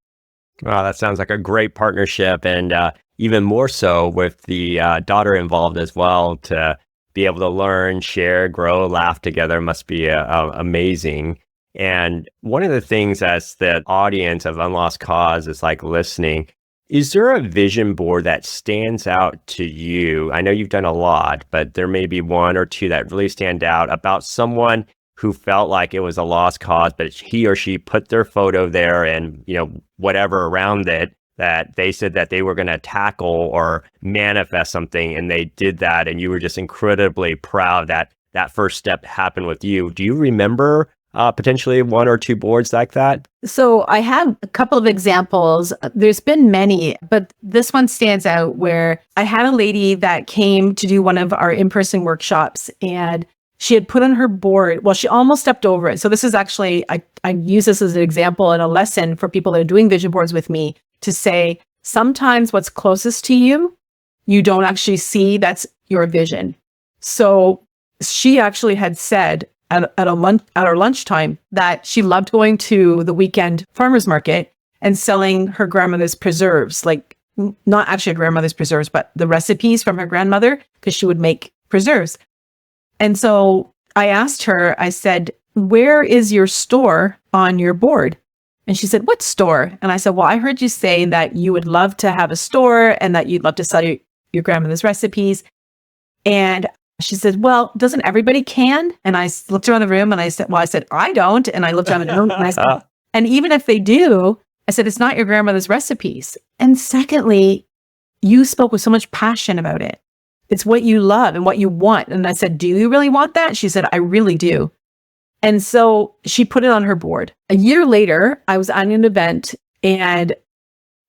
Wow, that sounds like a great partnership. And even more so with the daughter involved as well, to be able to learn, share, grow, laugh together must be amazing. And one of the things as the audience of Unlost Cause is like listening, is there a vision board that stands out to you? I know you've done a lot, but there may be one or two that really stand out about someone who felt like it was a lost cause, but he or she put their photo there and, whatever around it, that they said that they were going to tackle or manifest something, and they did that, and you were just incredibly proud that that first step happened with you. Do you remember potentially one or two boards like that? So I have a couple of examples. There's been many, but this one stands out where I had a lady that came to do one of our in-person workshops, and she had put on her board, well, she almost stepped over it. So this is actually, I use this as an example and a lesson for people that are doing vision boards with me, to say, sometimes what's closest to you, you don't actually see that's your vision. So she actually had said at our lunchtime that she loved going to the weekend farmer's market and selling her grandmother's preserves, like not actually her grandmother's preserves, but the recipes from her grandmother, because she would make preserves. And so I asked her, I said, where is your store on your board? And she said, what store? And I said, well, I heard you say that you would love to have a store and that you'd love to sell your grandmother's recipes. And she said, well, doesn't everybody can? And I looked around the room and I said, I don't. And I looked around the room and I said, and even if they do, I said, it's not your grandmother's recipes. And secondly, you spoke with so much passion about it. It's what you love and what you want. And I said, do you really want that? She said, I really do. And so she put it on her board. A year later, I was at an event, and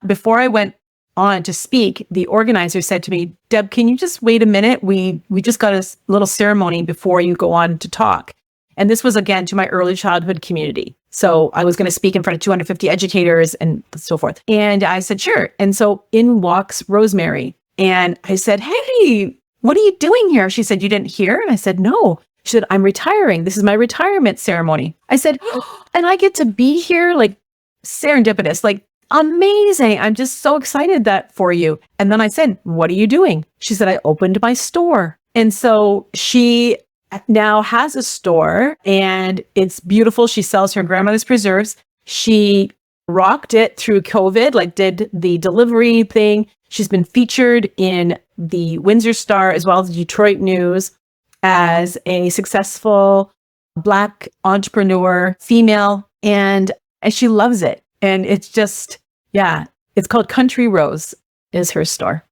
before I went on to speak, the organizer said to me, Deb, can you just wait a minute? We just got a little ceremony before you go on to talk. And this was, again, to my early childhood community. So I was going to speak in front of 250 educators and so forth. And I said, sure. And so in walks Rosemary. And I said, hey, what are you doing here? She said, you didn't hear? And I said, no. She said, I'm retiring. This is my retirement ceremony. I said, and I get to be here, like serendipitous, like amazing. I'm just so excited for you. And then I said, what are you doing? She said, I opened my store. And so she now has a store and it's beautiful. She sells her grandmother's preserves. She rocked it through COVID, like did the delivery thing. She's been featured in the Windsor Star as well as the Detroit News as a successful Black entrepreneur, female, and she loves it. And it's just, yeah, it's called Country Rose is her store.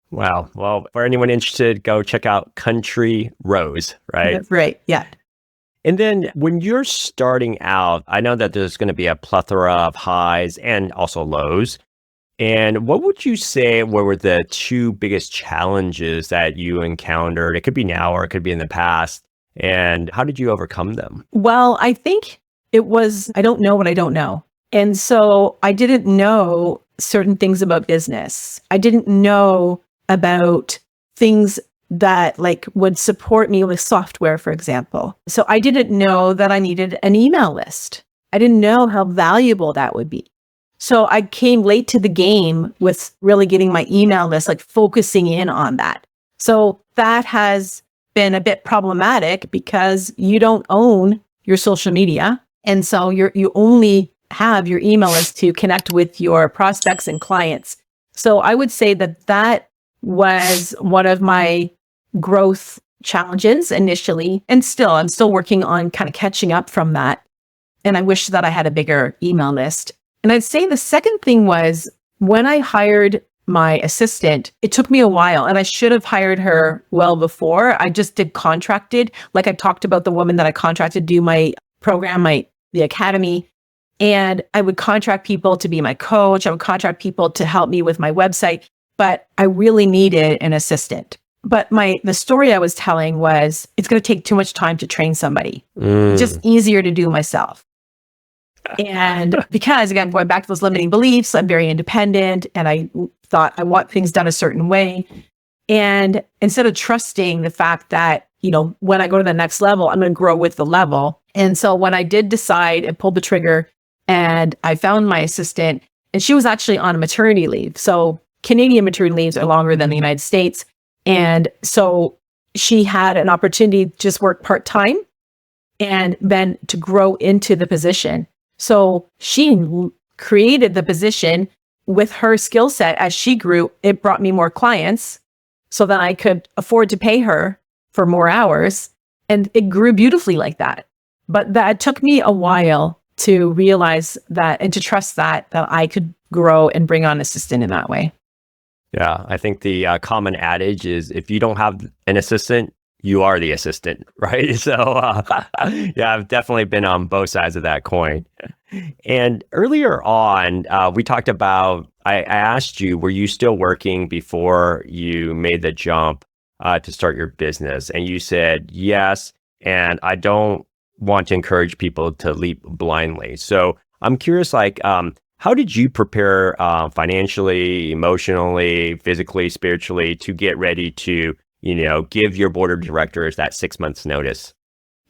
Wow. Well, for anyone interested, go check out Country Rose, right? That's right. Yeah. And then when you're starting out, I know that there's going to be a plethora of highs and also lows. And what would you say were the two biggest challenges that you encountered? It could be now or it could be in the past. And how did you overcome them? Well, I think it was, I don't know what I don't know. And so I didn't know certain things about business. I didn't know about things that like would support me with software, for example. So I didn't know that I needed an email list. I didn't know how valuable that would be. So I came late to the game with really getting my email list, like focusing in on that. So that has been a bit problematic because you don't own your social media. And so you only have your email list to connect with your prospects and clients. So I would say that was one of my growth challenges initially. And I'm still working on kind of catching up from that. And I wish that I had a bigger email list. And I'd say the second thing was when I hired my assistant, it took me a while and I should have hired her well before. I just did contracted. Like I talked about the woman that I contracted to do my program, the academy. And I would contract people to be my coach. I would contract people to help me with my website, but I really needed an assistant. But the story I was telling was it's going to take too much time to train somebody. Just easier to do myself. And because, again, going back to those limiting beliefs, I'm very independent and I thought I want things done a certain way. And instead of trusting the fact that, when I go to the next level, I'm going to grow with the level. And so when I did decide and pulled the trigger and I found my assistant, and she was actually on maternity leave. So Canadian maternity leaves are longer than the United States. And so she had an opportunity to just work part-time and then to grow into the position. So she created the position with her skill set. As she grew, it brought me more clients so that I could afford to pay her for more hours. And it grew beautifully like that. But that took me a while to realize that and to trust that I could grow and bring on an assistant in that way. Yeah, I think the common adage is if you don't have an assistant, you are the assistant, right? So yeah, I've definitely been on both sides of that coin. And earlier on, we talked about, I asked you, were you still working before you made the jump to start your business? And you said, yes, and I don't want to encourage people to leap blindly. So I'm curious, how did you prepare financially, emotionally, physically, spiritually to get ready to give your board of directors that 6 months notice?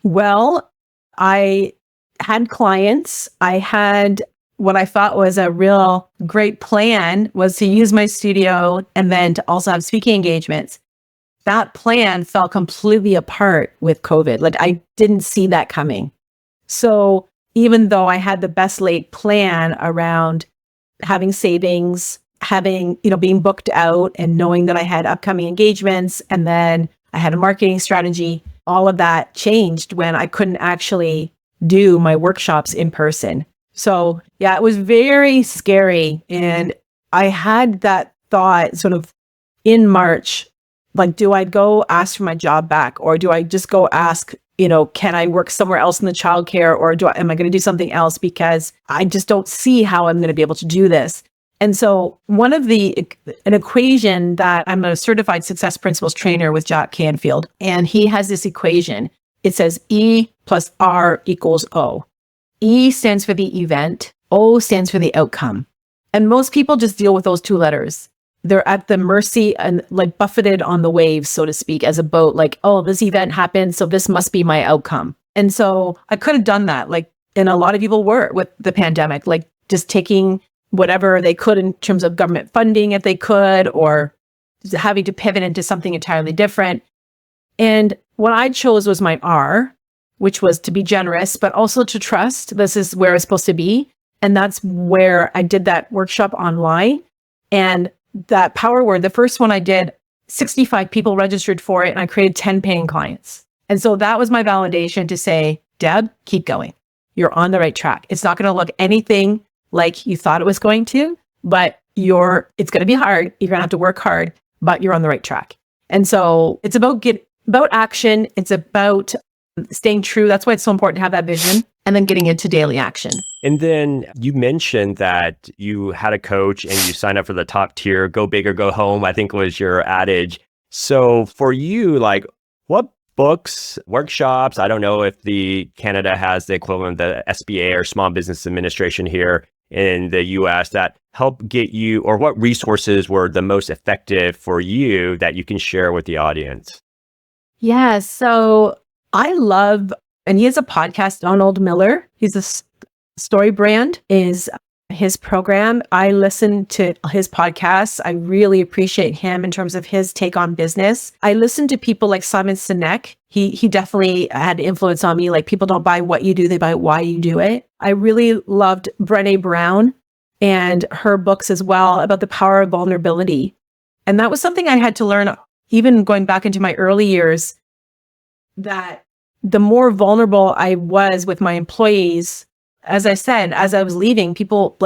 Well, I had clients. I had what I thought was a real great plan was to use my studio and then to also have speaking engagements. That plan fell completely apart with COVID. Like I didn't see that coming. So even though I had the best laid plan around having savings, having, being booked out and knowing that I had upcoming engagements, and then I had a marketing strategy, all of that changed when I couldn't actually do my workshops in person. So yeah, it was very scary. And I had that thought sort of in March, like, do I go ask for my job back, or do I just go ask, can I work somewhere else in the childcare, or am I going to do something else, because I just don't see how I'm going to be able to do this. And so an equation that I'm a certified success principles trainer with Jack Canfield, and he has this equation. It says E plus R equals O. E stands for the event. O stands for the outcome. And most people just deal with those two letters. They're at the mercy and like buffeted on the waves, so to speak, as a boat, like, oh, this event happened, so this must be my outcome. And so I could have done that, and a lot of people were with the pandemic, just taking whatever they could in terms of government funding, if they could, or having to pivot into something entirely different. And what I chose was my R, which was to be generous, but also to trust this is where it's supposed to be. And that's where I did that workshop online. And that power word, the first one I did, 65 people registered for it, and I created 10 paying clients. And so that was my validation to say, Deb, keep going. You're on the right track. It's not going to look anything like you thought it was going to, but it's going to be hard. You're going to have to work hard, but you're on the right track. And so it's about action. It's about staying true. That's why it's so important to have that vision, and then getting into daily action. And then you mentioned that you had a coach and you signed up for the top tier, go big or go home, I think was your adage. So for you, what books, workshops, I don't know if Canada has the equivalent of the SBA or Small Business Administration here in the US, that help get you, or what resources were the most effective for you that you can share with the audience? Yeah, so I love, and he has a podcast, Donald Miller. He's a Story Brand is his program. I listen to his podcasts. I really appreciate him in terms of his take on business. I listen to people like Simon Sinek. He definitely had influence on me. Like, people don't buy what you do, they buy why you do it. I really loved Brené Brown and her books as well about the power of vulnerability. And that was something I had to learn, even going back into my early years, that the more vulnerable I was with my employees, as I said, as I was leaving, people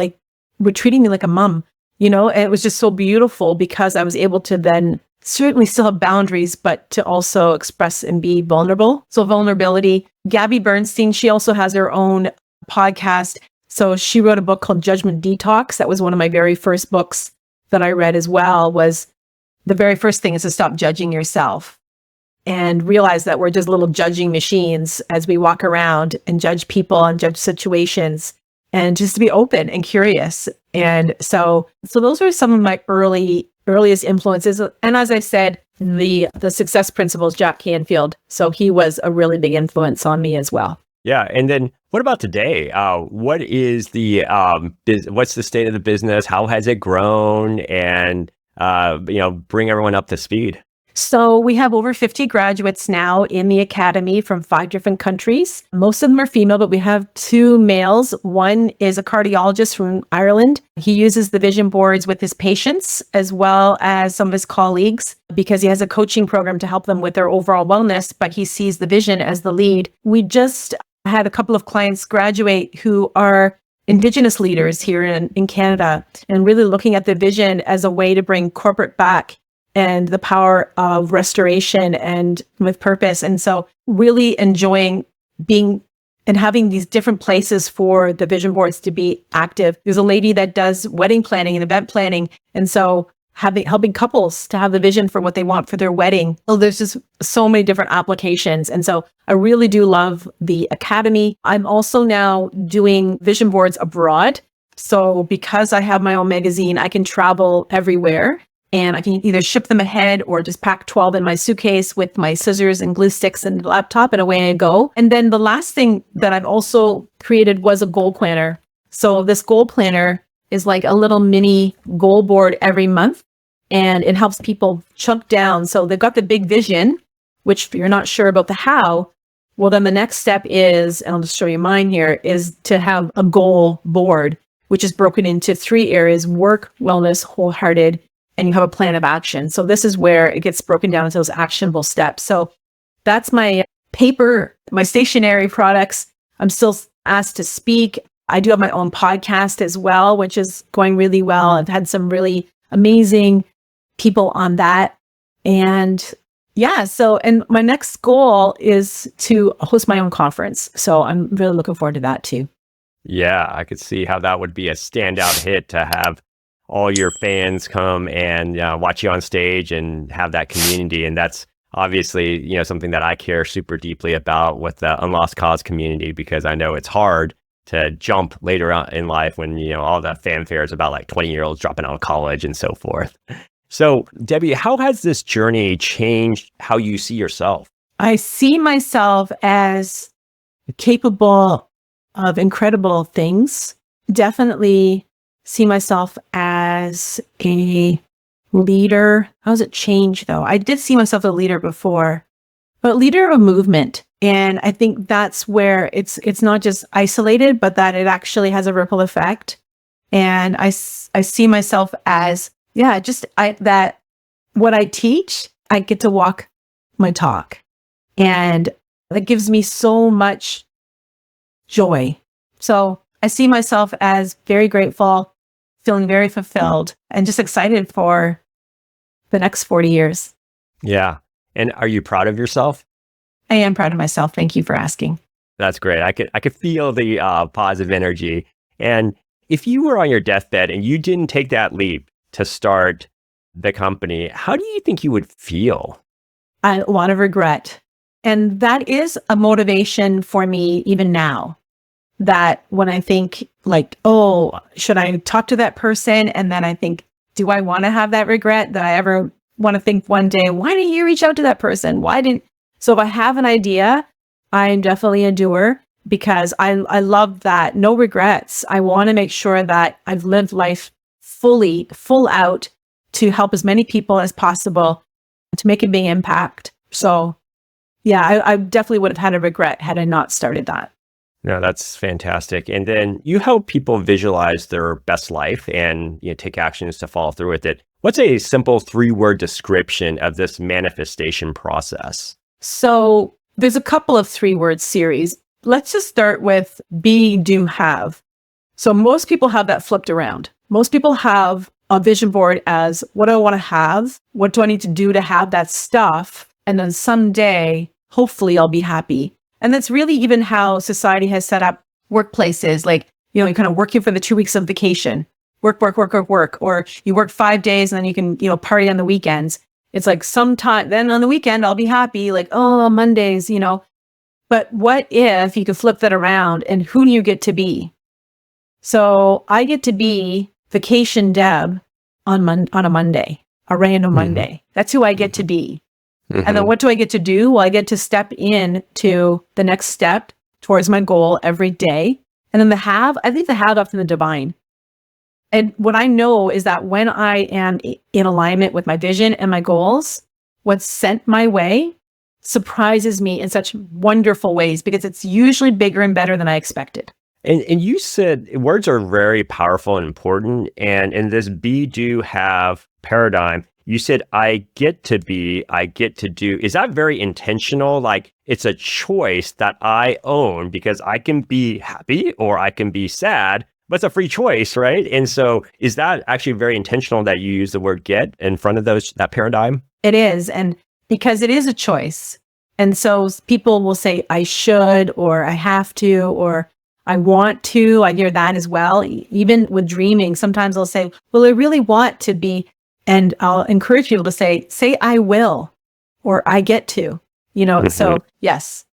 were treating me like a mom, and it was just so beautiful because I was able to then certainly still have boundaries, but to also express and be vulnerable. So vulnerability. Gabby Bernstein, she also has her own podcast. So she wrote a book called Judgment Detox. That was one of my very first books that I read as well. Was the very first thing is to stop judging yourself and realize that we're just little judging machines as we walk around and judge people and judge situations, and just to be open and curious. And so those are some of my earliest influences. And as I said, the success principles, Jack Canfield. So he was a really big influence on me as well. Yeah. And then what about today? What is what's the state of the business? How has it grown? And, bring everyone up to speed. So we have over 50 graduates now in the academy from 5 different countries. Most of them are female, but we have 2 males. One is a cardiologist from Ireland. He uses the vision boards with his patients as well as some of his colleagues, because he has a coaching program to help them with their overall wellness, but he sees the vision as the lead. We just had a couple of clients graduate who are Indigenous leaders here in Canada, and really looking at the vision as a way to bring corporate back and the power of restoration and with purpose. And so really enjoying being and having these different places for the vision boards to be active. There's a lady that does wedding planning and event planning. And so helping couples to have the vision for what they want for their wedding. So there's just so many different applications. And so I really do love the academy. I'm also now doing vision boards abroad. So because I have my own magazine, I can travel everywhere. And I can either ship them ahead or just pack 12 in my suitcase with my scissors and glue sticks and laptop, and away I go. And then the last thing that I've also created was a goal planner. So this goal planner is like a little mini goal board every month, and it helps people chunk down. So they've got the big vision, which if you're not sure about the how, Well, then the next step is, and I'll just show you mine here, is to have a goal board, which is broken into 3 areas: work, wellness, wholehearted, and you have a plan of action. So this is where it gets broken down into those actionable steps. So that's my paper, my stationery products. I'm still asked to speak. I do have my own podcast as well, which is going really well. I've had some really amazing people on that. And yeah, and my next goal is to host my own conference. So I'm really looking forward to that too. Yeah, I could see how that would be a standout hit to have all your fans come and watch you on stage and have that community. And that's obviously, something that I care super deeply about with the Unlost Cause community, because I know it's hard to jump later on in life when, all the fanfare is about like 20-year-olds dropping out of college and so forth. So, Debbie, how has this journey changed how you see yourself? I see myself as capable of incredible things. Definitely see myself as a leader. How does it change though? I did see myself as a leader before, but leader of a movement. And I think that's where it's not just isolated, but that it actually has a ripple effect. And I see myself as, that what I teach, I get to walk my talk. And that gives me so much joy. So I see myself as very grateful, feeling very fulfilled, and just excited for the next 40 years. Yeah. And are you proud of yourself? I am proud of myself. Thank you for asking. That's great. I could feel the positive energy. And if you were on your deathbed and you didn't take that leap to start the company, how do you think you would feel? A lot of regret. And that is a motivation for me even now. That when I think like, oh, should I talk to that person? And then I think, do I want to have that regret that I ever want to think one day, why didn't you reach out to that person? So if I have an idea, I'm definitely a doer, because I love that. No regrets. I want to make sure that I've lived life full out to help as many people as possible, to make a big impact. So yeah, I definitely would have had a regret had I not started that. No, that's fantastic. And then you help people visualize their best life and take actions to follow through with it. What's a simple 3-word description of this manifestation process? So there's a couple of 3-word series. Let's just start with be, do, have. So most people have that flipped around. Most people have a vision board as, what do I want to have? What do I need to do to have that stuff? And then someday, hopefully I'll be happy. And that's really even how society has set up workplaces. Like, you're kind of working for the 2 weeks of vacation, work, or you work 5 days and then you can, party on the weekends. It's like sometime, then on the weekend, I'll be happy. Like, oh, Mondays, But what if you could flip that around, and who do you get to be? So I get to be vacation Deb on a Monday, a random Monday. That's who I get to be. And then what do I get to do? Well, I get to step in to the next step towards my goal every day. And then I think the have often the divine. And what I know is that when I am in alignment with my vision and my goals, what's sent my way surprises me in such wonderful ways, because it's usually bigger and better than I expected. And you said words are very powerful and important. And in this be, do, have paradigm, you said, I get to be, I get to do. Is that very intentional? Like it's a choice that I own, because I can be happy or I can be sad, but it's a free choice, right? And so is that actually very intentional that you use the word get in front of that paradigm? It is. And because it is a choice. And so people will say, I should, or I have to, or I want to. I hear that as well. Even with dreaming, sometimes they'll say, well, I really want to be. And I'll encourage people to say I will, or I get to, So yes,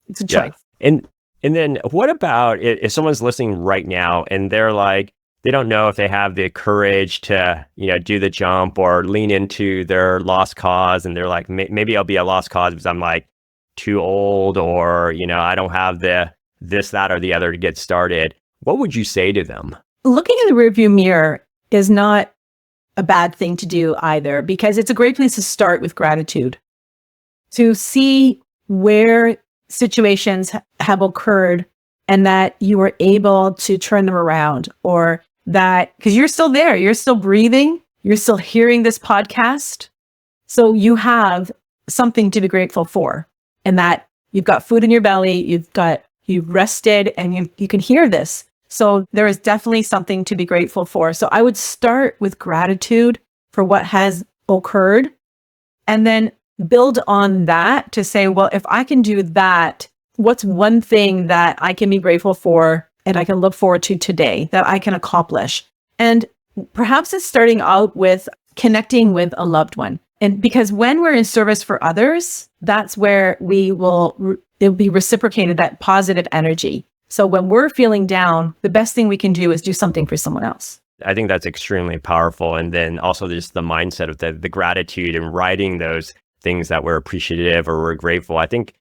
it's a choice. Yeah. And then what about if someone's listening right now and they're like, they don't know if they have the courage to, do the jump or lean into their lost cause. And they're like, maybe I'll be a lost cause because I'm like too old, or, I don't have this, that, or the other to get started. What would you say to them? Looking in the rearview mirror is not a bad thing to do either, because it's a great place to start with gratitude, to see where situations have occurred and that you were able to turn them around, or that because you're still there, you're still breathing, you're still hearing this podcast. So you have something to be grateful for, and that you've got food in your belly, you've rested, and you can hear this. So there is definitely something to be grateful for. So I would start with gratitude for what has occurred, and then build on that to say, well, if I can do that, what's one thing that I can be grateful for and I can look forward to today that I can accomplish? And perhaps it's starting out with connecting with a loved one. And because when we're in service for others, that's where it'll be reciprocated, that positive energy. So when we're feeling down, the best thing we can do is do something for someone else. I think that's extremely powerful. And then also just the mindset of the gratitude and writing those things that we're appreciative or we're grateful. I think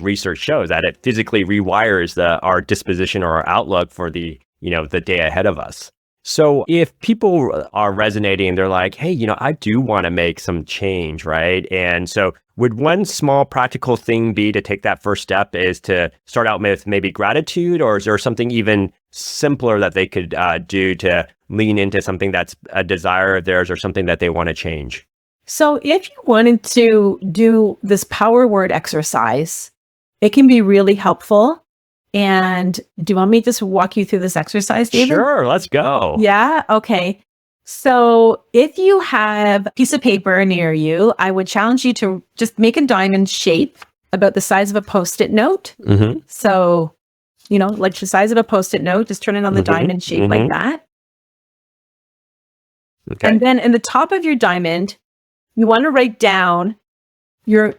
research shows that it physically rewires our disposition or our outlook for the day ahead of us. So if people are resonating, they're like, hey, I do want to make some change, right? And so would one small practical thing be to take that first step is to start out with maybe gratitude, or is there something even simpler that they could do to lean into something that's a desire of theirs or something that they want to change? So if you wanted to do this power word exercise, it can be really helpful. And do you want me to just walk you through this exercise, David? Sure, let's go. Yeah, okay. So if you have a piece of paper near you, I would challenge you to just make a diamond shape about the size of a Post-it note. Mm-hmm. So, like the size of a Post-it note, just turn it on the diamond shape like that. Okay. And then in the top of your diamond, you want to write down your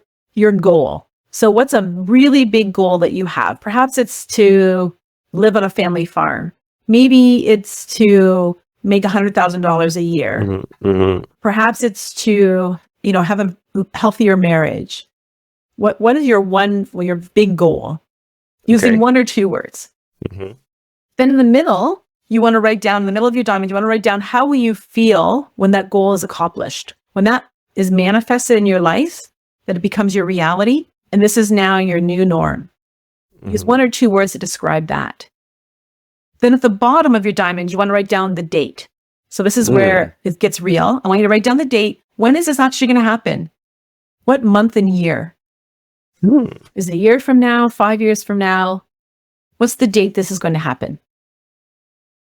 goal. So what's a really big goal that you have? Perhaps it's to live on a family farm. Maybe it's to make $100,000 a year. Mm-hmm. Mm-hmm. Perhaps it's to, have a healthier marriage. What is your big goal? Using one or two words. Mm-hmm. Then in the middle, you want to write down, in the middle of your diamond, you want to write down how will you feel when that goal is accomplished? When that is manifested in your life, that it becomes your reality, and this is now your new norm. Use one or two words to describe that. Then at the bottom of your diamond, you want to write down the date. So this is where it gets real. I want you to write down the date. When is this actually going to happen? What month and year? Is it a year from now, 5 years from now? What's the date this is going to happen?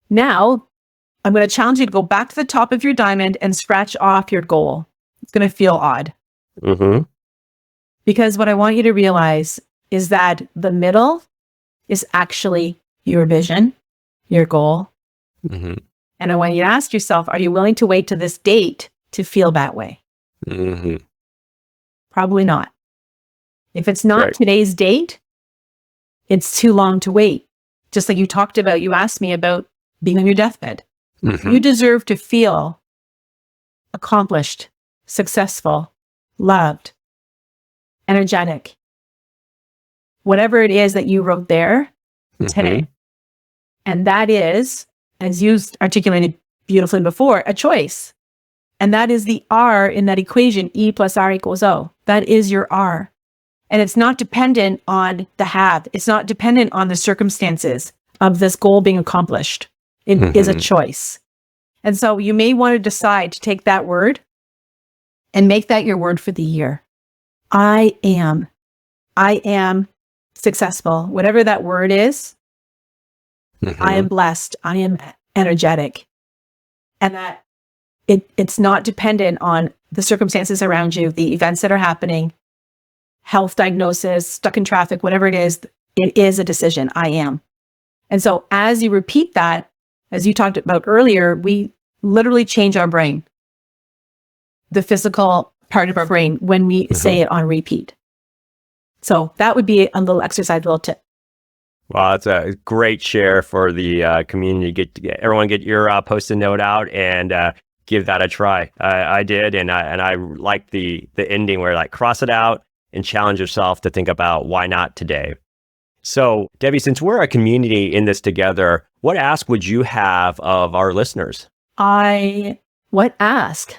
Now, I'm going to challenge you to go back to the top of your diamond and scratch off your goal. It's going to feel odd. Mm-hmm. Because what I want you to realize is that the middle is actually your vision, your goal. Mm-hmm. And I want you to ask yourself, are you willing to wait to this date to feel that way? Mm-hmm. Probably not. If it's not today's date, it's too long to wait. Just like you talked about, you asked me about being on your deathbed. Mm-hmm. You deserve to feel accomplished, successful, loved, energetic. Whatever it is that you wrote there today. And that is, as you articulated beautifully before, a choice. And that is the R in that equation, E plus R equals O. That is your R. And it's not dependent on the have. It's not dependent on the circumstances of this goal being accomplished. It is a choice. And so you may want to decide to take that word and make that your word for the year. I am successful. Whatever that word is, I am blessed. I am energetic. And that it's not dependent on the circumstances around you, the events that are happening, health diagnosis, stuck in traffic, whatever it is a decision. I am. And so as you repeat that, as you talked about earlier, we literally change our brain, the physical part of our brain, when we say it on repeat. So that would be a little exercise, a little tip. Well, it's a great share for the community. Everyone get your Post-it note out and give that a try. I did, and I liked the ending where cross it out and challenge yourself to think about why not today. So, Debbie, since we're a community in this together, what ask would you have of our listeners? What ask?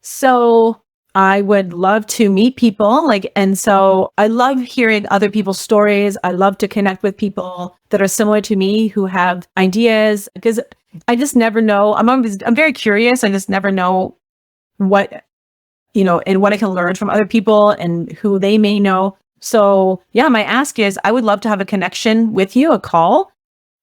So I would love to meet people. And so I love hearing other people's stories. I love to connect with people that are similar to me who have ideas, because I just never know. I'm very curious. I just never know what, and what I can learn from other people and who they may know. So yeah, my ask is I would love to have a connection with you, a call.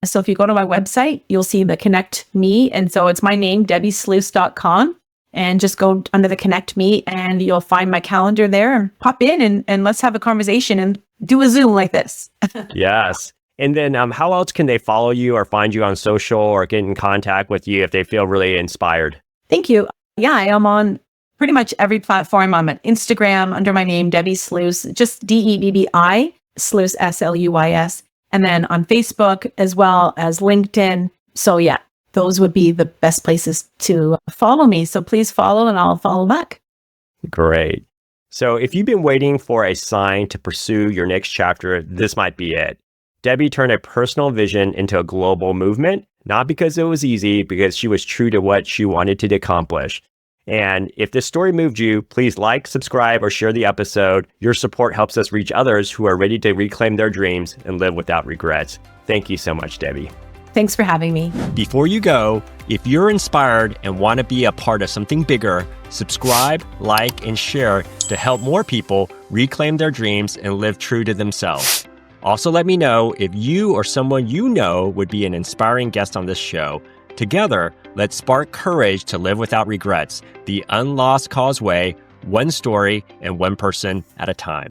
So if you go to my website, you'll see the Connect Me. And so it's my name, debbiesluys.com. And just go under the Connect Me and you'll find my calendar there, and pop in and let's have a conversation and do a Zoom like this. Yes. And then how else can they follow you or find you on social or get in contact with you if they feel really inspired? Thank you. Yeah, I am on pretty much every platform. I'm on Instagram under my name, Debbie Sluys, just DEBBI, Sluys, SLUYS. And then on Facebook as well as LinkedIn. So yeah, those would be the best places to follow me. So please follow and I'll follow back. Great. So if you've been waiting for a sign to pursue your next chapter, this might be it. Debbie turned a personal vision into a global movement, not because it was easy, because she was true to what she wanted to accomplish. And if this story moved you, please like, subscribe, or share the episode. Your support helps us reach others who are ready to reclaim their dreams and live without regrets. Thank you so much, Debbie. Thanks for having me. Before you go, if you're inspired and want to be a part of something bigger, subscribe, like, and share to help more people reclaim their dreams and live true to themselves. Also, let me know if you or someone you know would be an inspiring guest on this show. Together, let's spark courage to live without regrets, the Unlost Cause way, one story and one person at a time.